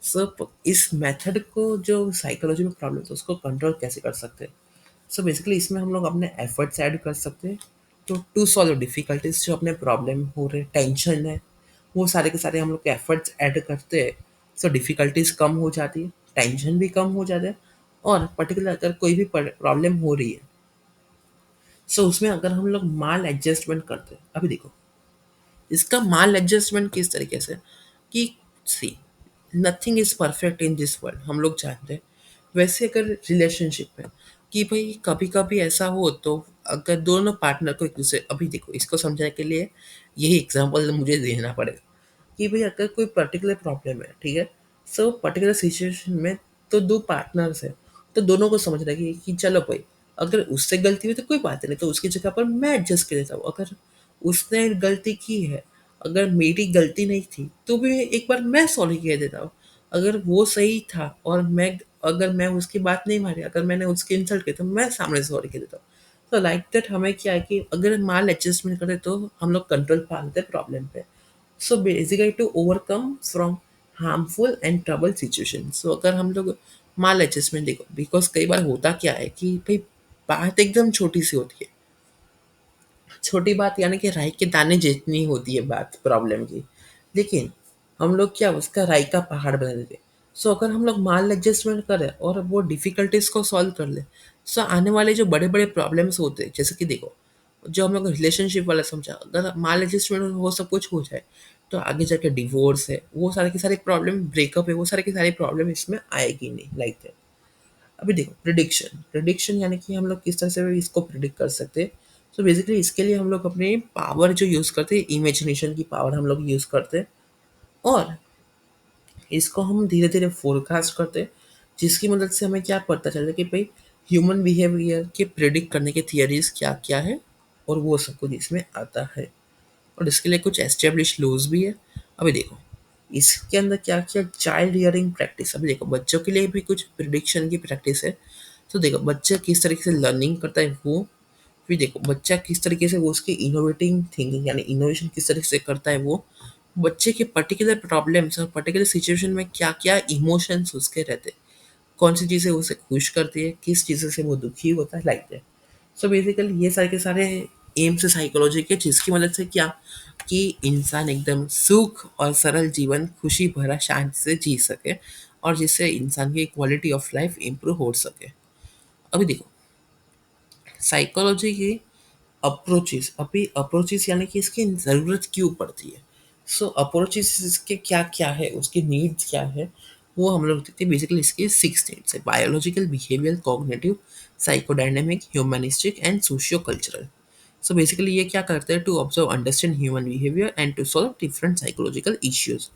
सो इस मेथड को जो साइकोलॉजी में प्रॉब्लम है तो उसको कंट्रोल कैसे कर सकते हैं। सो बेसिकली इसमें हम लोग अपने एफर्ट्स ऐड कर सकते हैं तो टू सॉल्व डिफिकल्टीज जो अपने प्रॉब्लम हो रहे टेंशन है, वो सारे के सारे हम लोग एफर्ट्स ऐड करते हैं। सो डिफिकल्टीज कम हो जाती है, टेंशन भी कम हो जाता है, और पर्टिकुलर अगर कोई भी प्रॉब्लम हो रही है सो उसमें अगर हम लोग माल एडजस्टमेंट करते हैं। अभी देखो इसका माल एडजस्टमेंट किस तरीके से कि see nothing is perfect in this world, हम लोग जानते हैं। वैसे अगर रिलेशनशिप है कि भाई कभी कभी ऐसा हो तो अगर दोनों पार्टनर को एक दूसरे, अभी देखो इसको समझने के लिए यही एग्जांपल मुझे देना पड़ेगा कि भाई अगर कोई पर्टिकुलर प्रॉब्लम है, ठीक है, सो पर्टिकुलर सिचुएशन में तो दो पार्टनर्स है, तो दोनों को समझना कि चलो भाई अगर उससे गलती हुई तो कोई बात नहीं, तो उसकी जगह पर मैं एडजस्ट कर देता हूँ। अगर उसने गलती की है, अगर मेरी गलती नहीं थी तो भी एक बार मैं सॉरी कह देता हूँ। अगर वो सही था और मैं, अगर मैं उसकी बात नहीं मानी, अगर मैंने उसकी इंसल्ट की तो मैं सामने से सॉरी कह देता हूँ। तो लाइक दैट हमें क्या है कि अगर माल एडजस्टमेंट करें तो हम लोग कंट्रोल पा लेते हैं प्रॉब्लम पे। So basically to overcome from harmful and trouble situation. So अगर हम लोग माल एडजस्टमेंट देखो, बिकॉज कई बार होता क्या है कि भाई बात एकदम छोटी सी होती है, छोटी बात यानी कि राई के दाने जितनी होती है बात प्रॉब्लम की, लेकिन हम लोग क्या उसका राई का पहाड़ बना देते हैं। सो अगर हम लोग माल एडजस्टमेंट करें और वो डिफिकल्टीज को सॉल्व कर ले, सो आने वाले जो बड़े बड़े प्रॉब्लम्स होते हैं, जैसे कि देखो जो हम लोग रिलेशनशिप वाला समझा, अगर माल एडजस्टमेंट वो सब कुछ हो जाए तो आगे जाके डिवोर्स है, वो सारे के सारे प्रॉब्लम, ब्रेकअप है, वो सारे के सारे प्रॉब्लम इसमें आएगी नहीं, लाइक दैट। अभी देखो प्रिडिक्शन, प्रिडिक्शन यानी कि हम लोग किस तरह से इसको प्रिडिक्ट कर सकते हैं। सो बेसिकली इसके लिए हम लोग अपनी पावर जो यूज़ करते हैं, इमेजिनेशन की पावर हम लोग यूज़ करते हैं, और इसको हम धीरे धीरे फोरकास्ट करते हैं, जिसकी मदद से हमें क्या पता चलता है कि भाई ह्यूमन बिहेवियर के प्रिडिक्ट करने के थियरीज क्या क्या है, और वो सब कुछ इसमें आता है। और इसके लिए कुछ एस्टेब्लिश लॉज भी है। अभी देखो इसके अंदर क्या क्या चाइल्ड रियरिंग प्रैक्टिस, अभी देखो बच्चों के लिए भी कुछ प्रिडिक्शन की प्रैक्टिस है। तो देखो बच्चा किस तरीके से लर्निंग करता है वो, फिर देखो बच्चा किस तरीके से वो उसकी इनोवेटिंग थिंकिंग यानी इनोवेशन किस तरीके से करता है वो, बच्चे के पर्टिकुलर प्रॉब्लम्स और पर्टिकुलर सिचुएशन में क्या क्या इमोशंस उसके रहते हैं, कौन सी चीज़ें उसे खुश करती है, किस चीज़ें से वो दुखी होता है, लाइक दैट। सो बेसिकली ये सारे के सारे एम्स है साइकोलॉजी के, जिसकी मदद से क्या कि इंसान एकदम सुख और सरल जीवन खुशी भरा शांति से जी सके, और जिससे इंसान की क्वालिटी ऑफ लाइफ इम्प्रूव हो सके। अभी देखो साइकोलॉजी की अप्रोचेस, अभी अप्रोचेस यानी कि इसकी ज़रूरत क्यों पड़ती है। सो अप्रोचेस के क्या क्या है, उसकी नीड्स क्या है, वो हम लोग देखते हैं। बेसिकली इसके 6 स्टेट्स है: biological, behavioural, cognitive, psychodynamic, humanistic and socio cultural. So basically ये क्या करते हैं? To observe, understand human behaviour and to solve different psychological issues.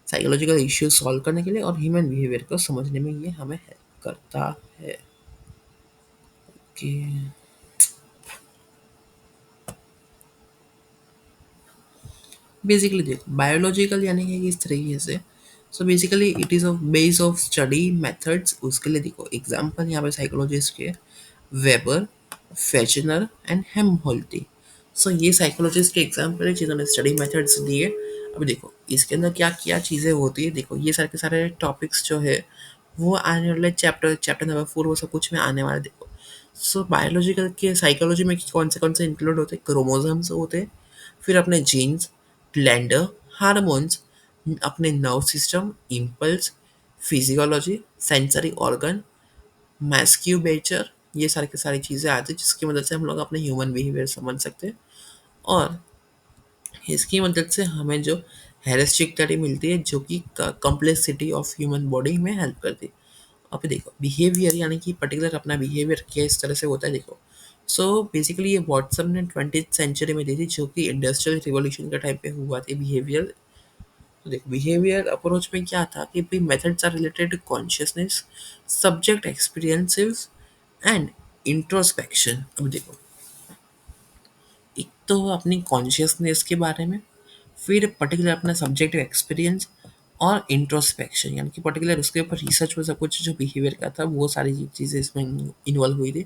Psychological issues solve करने के लिए और ह्यूमन बिहेवियर को समझने में ये हमें हेल्प करता है कि बेसिकली देखो, बायोलॉजिकल यानी कि इस तरीके से। So basically it is a base of study methods. उसके लिए देखो एग्जांपल यहाँ पे साइकोलॉजिस्ट के वेबर, फेचनर एंड हेमहोल्टी। सो ये साइकोलॉजिस्ट के एग्जांपल है जिन्होंने स्टडी मेथड्स दिए। अब देखो इसके अंदर क्या क्या चीज़ें होती है। देखो ये सारे के सारे टॉपिक्स जो है वो आने वाले चैप्टर चैप्टर नंबर 4 वो सब कुछ में आने वाले। देखो सो बायोलॉजिकल के साइकोलॉजी में कौन से इंक्लूड होते हैं? क्रोमोसोम्स होते हैं, फिर अपने जीन्स, ग्लैंडर, हार्मोन्स, अपने nerve system, impulse, physiology, sensory organ, musculature, ये सारी की सारी चीज़ें आती हैं जिसकी मदद से हम लोग अपने ह्यूमन बिहेवियर समझ सकते हैं। और इसकी मदद से हमें जो हेरिस्टिक स्टडी मिलती है जो कि कॉम्प्लेक्सिटी ऑफ ह्यूमन बॉडी में हेल्प करती है। अब देखो बिहेवियर यानी कि पर्टिकुलर अपना बिहेवियर किस तरह से होता है। देखो सो बेसिकली ये वॉटसन ने 20th सेंचुरी में दी थी जो कि इंडस्ट्रियल रिवॉल्यूशन के टाइम पे हुआ था बिहेवियर। तो देखो बिहेवियर अप्रोच में क्या था कि भाई methods are related to consciousness, subject experiences and introspection. अब देखो एक तो अपनी कॉन्शियसनेस के बारे में, फिर पर्टिकुलर अपना सब्जेक्टिव एक्सपीरियंस और इंट्रोस्पेक्शन यानी कि पर्टिकुलर उसके ऊपर रिसर्च में सब कुछ जो बिहेवियर का था वो सारी चीज़ें इसमें इन्वॉल्व हुई थी।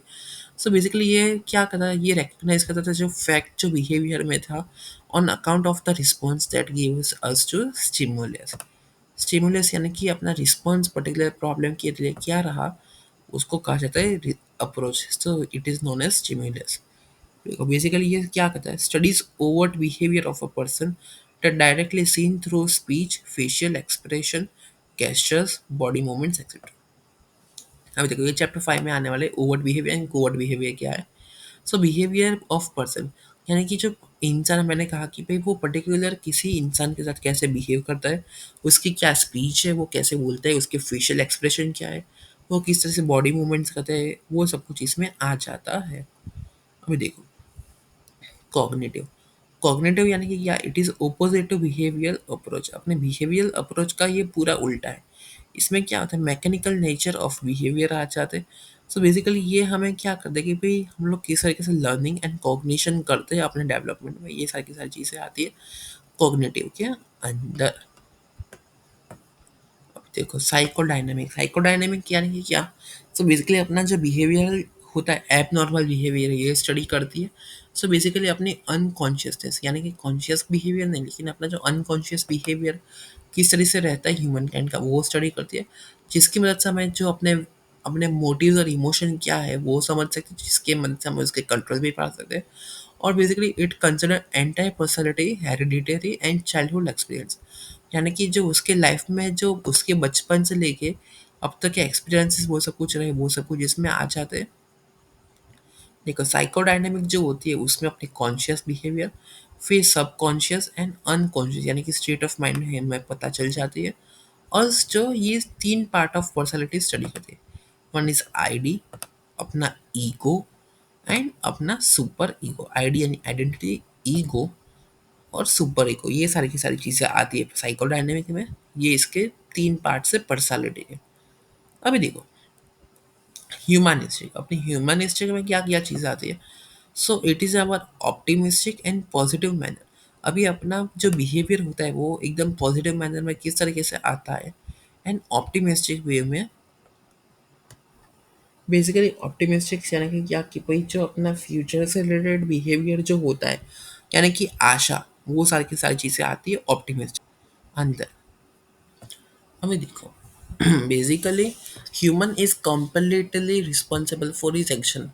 सो बेसिकली ये क्या करता था? ये रिकग्नाइज करता था जो फैक्ट जो बिहेवियर में था on account of the response that gives us to stimulus. Stimulus यानी कि अपना रिस्पॉन्स पर्टिकुलर प्रॉब्लम के लिए क्या रहा, उसको कहा जाता है अप्रोच। तो it is known as stimulus. देखो बेसिकली ये क्या कहता है? Studies overt behaviour of a person that directly seen through speech, facial expression, gestures, body movements, etc. अभी देखो ये चैप्टर 5 में आने वाले overt behaviour and covert behaviour क्या है। सो बिहेवियर ऑफ पर्सन यानी कि जो इंसान, मैंने कहा कि भाई वो पर्टिकुलर किसी इंसान के साथ कैसे बिहेव करता है, उसकी क्या स्पीच है, वो कैसे बोलता है, उसके फेशियल एक्सप्रेशन क्या है, वो किस तरह से बॉडी मूवमेंट्स करते हैं, वो सब कुछ इसमें आ जाता है। अभी देखो कॉग्निटिव। कॉग्निटिव यानी कि क्या? It is opposite to behavioural approach. अपने बिहेवियल अप्रोच का ये पूरा उल्टा है। इसमें क्या होता है? मैकेनिकल नेचर ऑफ बिहेवियर आ जाते हैं। सो बेसिकली ये हमें क्या करते हैं कि भाई हम लोग किस तरीके से लर्निंग एंड कॉग्निशन करते हैं अपने डेवलपमेंट में, ये सारी की सारी चीज़ें आती है कॉग्निटिव के अंदर। देखो साइकोडायनेमिक। साइकोडायनेमिक यानी कि क्या? सो बेसिकली अपना जो बिहेवियर होता है, एब नॉर्मल बिहेवियर, ये स्टडी करती है। सो बेसिकली अपनी अनकॉन्शियसनेस यानी कि कॉन्शियस बिहेवियर नहीं, लेकिन अपना जो अनकॉन्शियस बिहेवियर किस तरह से रहता है ह्यूमन काइंड का, वो स्टडी करती है। जिसकी मदद से हमें जो अपने अपने मोटिव्स और इमोशन क्या है वो समझ सकते हैं, जिसकी मदद से हम उसके कंट्रोल भी पा सकते हैं। और basically it consider entire personality, hereditary and childhood experience यानी कि जो उसके लाइफ में जो उसके बचपन से लेके अब तक के एक्सपीरियंसेस वो सब कुछ रहे, वो सब कुछ इसमें आ जाते हैं। देखो साइकोडायनेमिक जो होती है उसमें अपने कॉन्शियस बिहेवियर, फिर सबकॉन्शियस एंड अनकॉन्शियस यानी कि स्टेट ऑफ माइंड में हमें पता चल जाती है। और जो ये 3 पार्ट ऑफ पर्सनैलिटी स्टडी करती है। वन इज आईडी, अपना ईगो एंड अपना सुपर ईगो। आईडी यानी आइडेंटिटी, ईगो और सुपर ईगो, ये सारी की सारी चीज़ें आती है साइकोडायनेमिक में। ये इसके 3 पार्ट से पर्सनैलिटी है। अभी देखो ह्यूमनिस्टिक। अपनी ह्यूमनिस्टिक में क्या क्या चीज़ आती है? So it is our optimistic and positive manner. अभी अपना जो बिहेवियर होता है वो एकदम पॉजिटिव मैनर में किस तरीके से आता है, एंड ऑप्टिमिस्टिक वे में। बेसिकली ऑप्टिमिस्टिक यानी कि क्या कि भाई जो अपना फ्यूचर से रिलेटेड बिहेवियर जो होता है यानी कि आशा, वो सारी की सारी चीज़ें आती है ऑप्टिमिस्टिक अंदर। हमें देखो basically human is completely responsible for his action.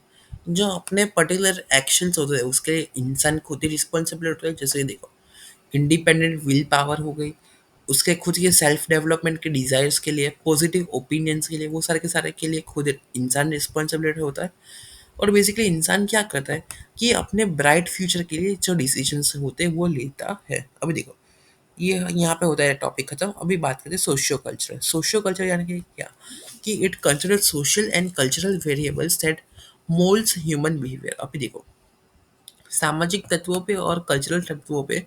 जो अपने पर्टिकुलर एक्शंस होते हैं उसके लिए इंसान खुद ही रिस्पॉन्सिबल होता है। जैसे देखो इंडिपेंडेंट विल पावर हो गई, उसके खुद के सेल्फ डेवलपमेंट के डिज़ायर्स के लिए, पॉजिटिव ओपिनियंस के लिए, वो सारे के सारे के लिए खुद इंसान रिस्पॉन्सिबिलिटी होता है। और बेसिकली इंसान क्या करता है कि अपने ब्राइट फ्यूचर के लिए जो डिसीजंस होते हैं वो लेता है। अभी देखो ये यहाँ पे होता है टॉपिक खत्म। अभी बात करते हैं सोशियो कल्चरल। सोशियो कल्चर यानी कि क्या, कि it consider social and cultural variables that moulds human behaviour. अभी देखो, सामाजिक तत्वों पे और कल्चरल तत्वों पे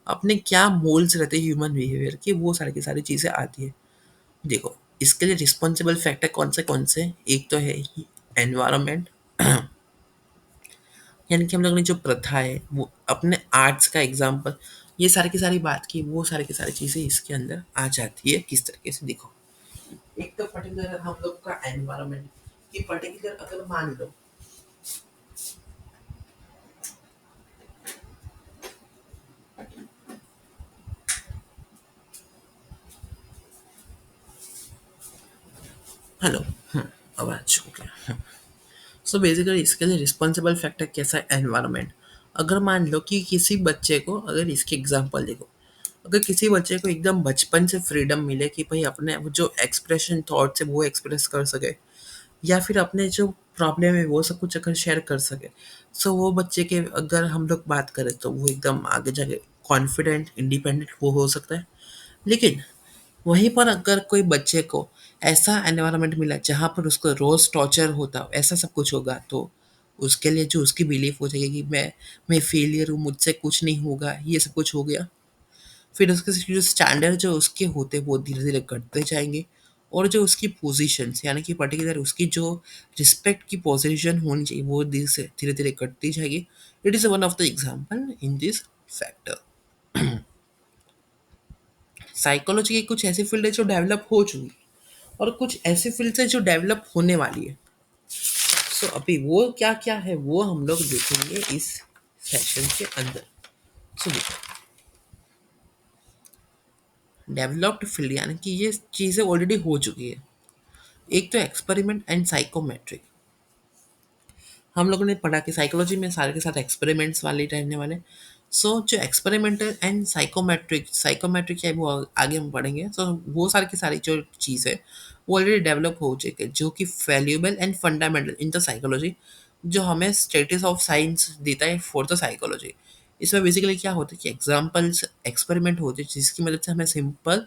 अपने क्या मोल्ड्स रहते हैं ह्यूमन बिहेवियर की, वो सारी की सारी चीज़ें आती है। देखो, इसके लिए रिस्पॉन्सिबल फैक्टर कौन से, एक तो है एनवायरनमेंट, यानी कि हम लोगों ने जो प्रथा है वो अपने आर्ट्स का एग्जाम्पल, ये सारी की सारी बात की, वो सारी की सारी चीज़ें इसके अंदर आ जाती है। किस तरीके से, देखो, एक तो पर्टिकुलर हम लोग का एनवायरनमेंट, कि पर्टिकुलर अगर मान लो, हेलो, आवाज हो गया। सो बेसिकली इसके लिए रिस्पॉन्सिबल फैक्टर कैसा है, एनवायरनमेंट। अगर मान लो कि किसी बच्चे को, अगर इसके एग्जांपल देखो, अगर किसी बच्चे को एकदम बचपन से फ्रीडम मिले कि भाई अपने वो जो एक्सप्रेशन थॉट्स है वो एक्सप्रेस कर सके, या फिर अपने जो प्रॉब्लम है वो सब कुछ अगर शेयर कर सके, सो वो बच्चे के अगर हम लोग बात करें तो वो एकदम आगे जाके कॉन्फिडेंट इंडिपेंडेंट वो हो सकता है। लेकिन वहीं पर अगर कोई बच्चे को ऐसा एनवायरनमेंट मिला जहाँ पर उसको रोज़ टॉर्चर होता हो, ऐसा सब कुछ होगा, तो उसके लिए जो उसकी बिलीफ हो जाएगी कि मैं फेलियर हूँ, मुझसे कुछ नहीं होगा, ये सब कुछ हो गया। फिर उसके जो स्टैंडर्ड जो उसके होते हैं वो धीरे-धीरे घटते जाएँगे, और जो उसकी पोज़ीशंस यानी कि पर्टिकुलर उसकी जो रिस्पेक्ट की पोज़ीशन होनी चाहिए वो धीरे-धीरे घटती जाएगी। It is one of the example in this factor. Psychology की कुछ ऐसी फील्ड है जो डेवलप हो चुकी है, और कुछ ऐसी फील्ड्स है जो डेवलप होने वाली है। सो अभी वो क्या-क्या है वो हम लोग देखेंगे इस सेशन के अंदर। सो देखो, डेवलप्ड फील्ड यानी कि ये चीज़ें ऑलरेडी हो चुकी है। एक तो एक्सपेरिमेंट एंड साइकोमेट्रिक। हम लोगों ने पढ़ा कि साइकोलॉजी में सारे के साथ एक्सपेरिमेंट्स वाले रहने वाले। सो जो एक्सपेरिमेंटल एंड साइकोमेट्रिक, साइकोमेट्रिक क्या है वो आगे हम पढ़ेंगे। सो वो सारी की सारी जो चीज़ है वो ऑलरेडी डेवलप हो चुकी है, जो कि valuable and fundamental in the psychology, जो हमें स्टेटस ऑफ साइंस देता है फॉर द साइकोलॉजी। इसमें बेसिकली क्या होता है कि एग्जाम्पल्स एक्सपेरिमेंट होते हैं जिसकी मदद से हमें सिंपल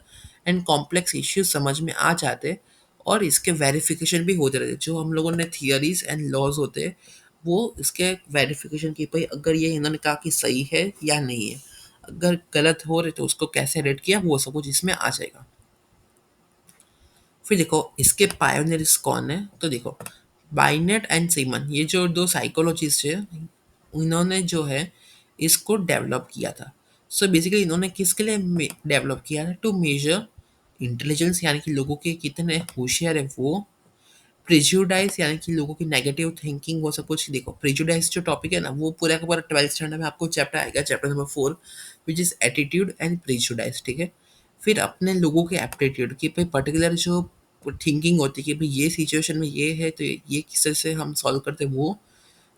एंड कॉम्प्लेक्स इश्यूज समझ में आ जाते हैं, और इसके वेरिफिकेशन भी होते रहते हैं। जो हम लोगों ने थियरीज एंड लॉज होते हैं वो इसके वेरिफिकेशन की, भाई अगर ये इन्होंने कहा कि सही है या नहीं है, अगर गलत हो रहे तो उसको कैसे रेट किया, वो सब कुछ इसमें आ जाएगा। फिर देखो इसके पायोनियर्स कौन है, तो देखो बाइनेट एंड सीमन, ये जो दो साइकोलॉजिस्ट है, इन्होंने जो है इसको डेवलप किया था। सो बेसिकली इन्होंने किसके लिए डेवलप किया था, टू मेजर इंटेलिजेंस यानी कि लोगों के कितने होशियार है वो, प्रेजुडाइज यानी कि लोगों की नेगेटिव थिंकिंग, वो सब कुछ। देखो प्रेजुडाइज जो टॉपिक है ना वो पूरा का पूरा 12th स्टैंडर्ड में आपको चैप्टर आएगा, chapter number 4, which is attitude and prejudice, ठीक है। फिर अपने लोगों के एप्टीट्यूड की भाई पर्टिकुलर जो थिंकिंग होती है कि भाई ये सिचुएशन में ये है तो ये किस तरह से हम सॉल्व करते हैं वो।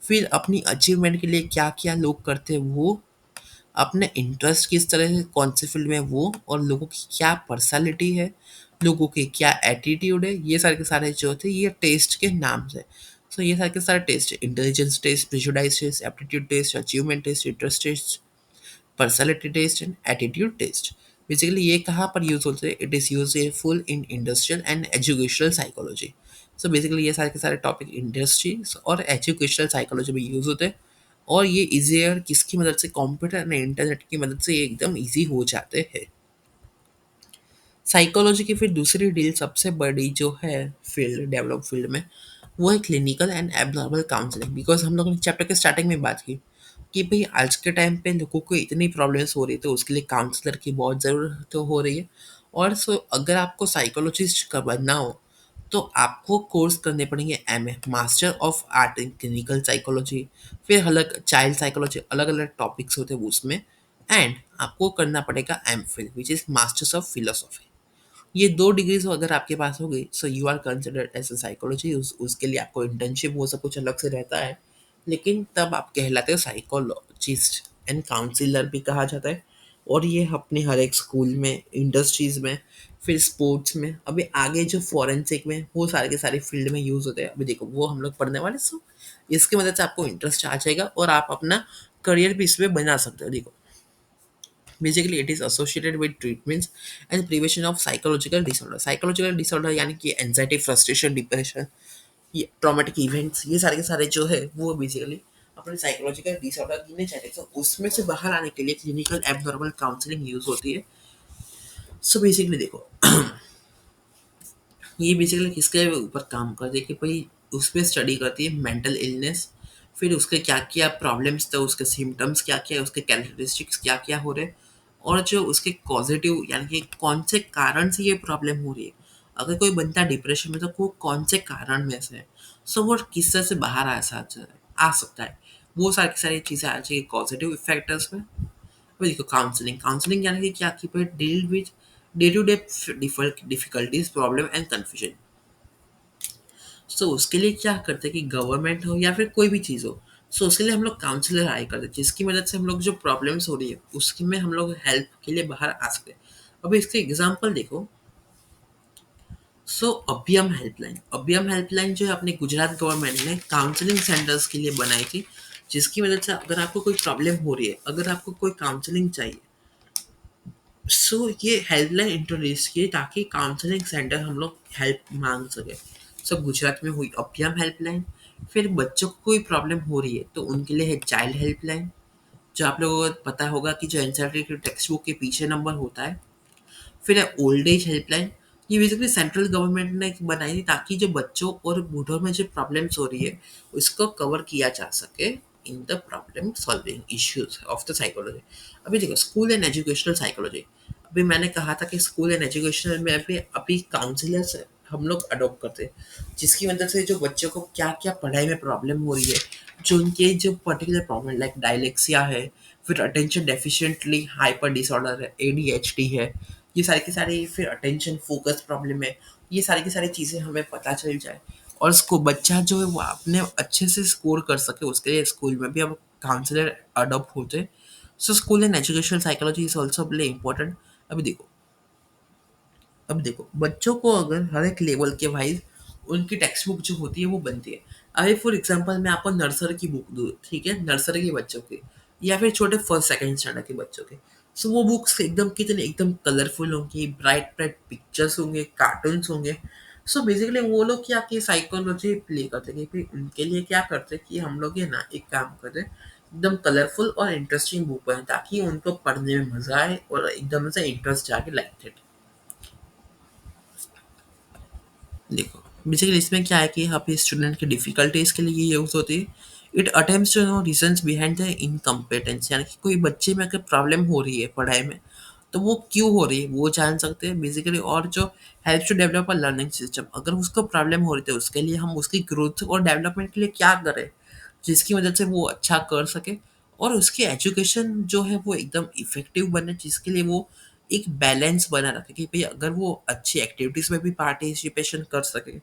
फिर अपनी अचीवमेंट के लिए क्या क्या लोग करते हैं वो, अपने इंटरेस्ट किस तरह से कौन से फील्ड में है वो, और लोगों की क्या पर्सनालिटी है, लोगों के क्या एटीट्यूड है, ये सारे के सारे जो थे ये टेस्ट के नाम से। सो ये सारे के सारे test, intelligence test, prejudice test, aptitude test, achievement test, interest test, personality test and attitude test. Basically ये कहाँ पर यूज होते हैं, it is useful in industrial and educational psychology. So basically ये सारे के सारे टॉपिक इंडस्ट्री और एजुकेशनल साइकोलॉजी में यूज होते हैं, और ये इजियर किसकी मदद से, कंप्यूटर एंड इंटरनेट की मदद से ये एकदम इजी हो जाते हैं। साइकोलॉजी की फिर दूसरी डील सबसे बड़ी जो है फील्ड, डेवलप फील्ड में, वो है clinical and abnormal counselling. Because हम लोगों ने चैप्टर के स्टार्टिंग में बात की कि भाई आज के टाइम पे लोगों को इतनी प्रॉब्लम्स हो रही है तो उसके लिए काउंसलर की बहुत ज़रूरत तो हो रही है। और सो अगर आपको साइकोलॉजिस्ट का बनना हो तो आपको कोर्स करने पड़ेंगे, MA master of art in clinical psychology, फिर अलग चाइल्ड साइकोलॉजी, अलग अलग टॉपिक्स होते हैं वो उसमें, एंड आपको करना पड़ेगा M Phil which is masters of philosophy. ये 2 डिग्रीज़ अगर आपके पास हो गई, so you are considered as a psychology. उसके लिए आपको इंटर्नशिप वो सब कुछ अलग से रहता है, लेकिन तब आप कहलाते हो साइकोलॉजिस्ट एंड काउंसलर भी कहा जाता है। और ये अपने हर एक स्कूल में, इंडस्ट्रीज़ में, फिर स्पोर्ट्स में, अभी आगे जो फॉरेंसिक में, वो सारे के सारे फील्ड में यूज़ होते हैं। अभी देखो वो हम लोग पढ़ने वाले। सो इसकी मदद से आपको इंटरेस्ट आ जाएगा और आप अपना करियर भी इसमें बना सकते हो। देखो basically it is associated with treatments and prevention of psychological disorder यानी कि एंजाइटी, फ्रस्ट्रेशन, डिप्रेशन, ये ट्रॉमेटिक इवेंट्स, ये सारे के सारे जो है वो बेसिकली अपने साइकोलॉजिकल डिसऑर्डर गिने जाते हैं। तो उसमें से बाहर आने के लिए क्लिनिकल एबनॉर्मल काउंसलिंग यूज होती है। सो बेसिकली देखो, ये बेसिकली किसके ऊपर काम करती है कि भाई उस पर स्टडी करती है मेंटल इलनेस, फिर उसके क्या क्या प्रॉब्लम्स थे, उसके सिम्टम्स क्या क्या है, उसके कैरेक्टरिस्टिक्स क्या क्या हो रहे हैं, और जो उसके पॉजिटिव यानी कि कौन से कारण से ये प्रॉब्लम हो रही है। अगर कोई बंदा डिप्रेशन में तो वो कौन से कारण में से है, सो वो किस तरह से बाहर आ सकता है, वो सारी चीज़ें आ जाएगी पॉजिटिव फैक्टर्स में। अभी देखो, काउंसलिंग काउंसलिंग यानी कि क्या कि भाई deal with day to day difficulties, problem and confusion. So उसके लिए क्या करते हैं कि गवर्नमेंट हो या फिर कोई भी चीज़ हो, सो उसके लिए हम लोग काउंसलर हायर करते हैं जिसकी मदद से हम लोग जो प्रॉब्लम्स हो रही है उसकी में हम लोग हेल्प के लिए बाहर आ सकते हैं। अभी इसके एग्जांपल देखो। सो अभियम हेल्पलाइन जो है अपने गुजरात गवर्नमेंट ने काउंसलिंग सेंटर्स के लिए बनाई थी, जिसकी मदद से अगर आपको कोई प्रॉब्लम हो रही है, अगर आपको कोई काउंसलिंग चाहिए, सो ये हेल्पलाइन इंट्रोड्यूस की ताकि काउंसलिंग सेंटर हम लोग हेल्प मांग सके। सब गुजरात में हुई अभियम हेल्पलाइन। फिर बच्चों को कोई प्रॉब्लम हो रही है तो उनके लिए है चाइल्ड हेल्पलाइन, जो आप लोगों को पता होगा कि जो एनसीईआरटी की टेक्स्ट बुक के पीछे नंबर होता है। फिर है ओल्ड एज हेल्पलाइन। ये बेसिकली सेंट्रल गवर्नमेंट ने बनाई थी ताकि जो बच्चों और बूढ़ों में जो प्रॉब्लम्स हो रही है उसको कवर किया जा सके in the problem solving issues of the psychology. अभी देखो, स्कूल एंड एजुकेशनल साइकोलॉजी। अभी मैंने कहा था कि स्कूल एंड एजुकेशन में अभी अभी काउंसलर्स हम लोग अडॉप्ट करते हैं, जिसकी वजह से जो बच्चों को क्या क्या पढ़ाई में प्रॉब्लम हो रही है, जो उनके जो पर्टिकुलर प्रॉब्लम लाइक डायलेक्सिया है, फिर अटेंशन डेफिशिएंटली हाइपर डिसऑर्डर है, एडीएचडी है, ये सारी की सारी, फिर अटेंशन फोकस प्रॉब्लम है, ये सारी की सारी चीज़ें हमें पता चल जाए और उसको बच्चा जो है वो अपने अच्छे से स्कोर कर सके, उसके लिए स्कूल में भी अब काउंसलर अडॉप्ट होते हैं। So school and educational psychology is also play important. अभी देखो, बच्चों को अगर हर एक लेवल के वाइज उनकी टेक्स्ट बुक जो होती है वो बनती है। अभी फॉर एग्जांपल मैं आपको नर्सरी की बुक दूँ, ठीक है, नर्सरी के बच्चों की या फिर छोटे फर्स्ट सेकंड स्टैंडर्ड के बच्चों के। सो वो बुक्स एकदम कितने एकदम कलरफुल होंगी, ब्राइट ब्राइट पिक्चर्स होंगे, कार्टून्स होंगे। सो बेसिकली वो लोग क्या कि साइकोलॉजी प्ले करते हैं कि फिर उनके लिए क्या करते हैं कि हम लोग ये ना एक काम करते हैं, एकदम कलरफुल और इंटरेस्टिंग बुक बनाए ताकि उनको पढ़ने में मजा आए और एकदम से इंटरेस्ट जाके लाइक इट। देखो, बेसिकली इसमें क्या है कि यहाँ पे स्टूडेंट की डिफिकल्टीज के लिए ये यूज होती है। It attempts to know reasons behind the incompetence, यानी कि कोई बच्चे में अगर प्रॉब्लम हो रही है पढ़ाई में तो वो क्यों हो रही है वो जान सकते हैं बेसिकली। और जो help to develop a learning system, अगर उसको प्रॉब्लम हो रही है उसके लिए हम उसकी ग्रोथ और डेवलपमेंट के लिए क्या करें जिसकी वजह से वो अच्छा कर सके और उसकी एजुकेशन जो है वो एकदम इफेक्टिव बने, जिसके लिए वो एक बैलेंस बना रखे कि भाई अगर वो अच्छी एक्टिविटीज़ में भी पार्टिसिपेशन कर सके,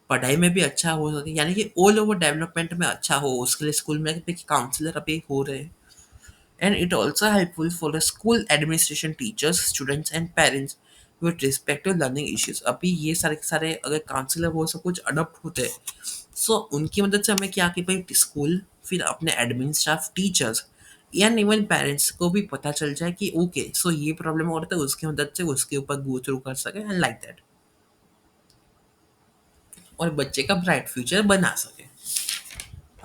पढ़ाई में भी अच्छा हो सके, यानी कि ऑल ओवर डेवलपमेंट में अच्छा हो, उसके लिए स्कूल में काउंसलर अभी हो रहे हैं। And it also helpful for the school administration, teachers, students and parents with respect to learning issues। अभी ये सारे के सारे अगर काउंसलर वो सब कुछ अडॉप्ट होते हैं, सो उनकी मदद से हमें क्या कि भाई स्कूल, फिर अपने एडमिन स्टाफ, टीचर्स या इवन पेरेंट्स को भी पता चल जाए कि ओके सो ये प्रॉब्लम हो रहा था, उसकी मदद से उसके ऊपर गो थ्रू कर सके एंड लाइक दैट, और बच्चे का ब्राइट फ्यूचर बना सके।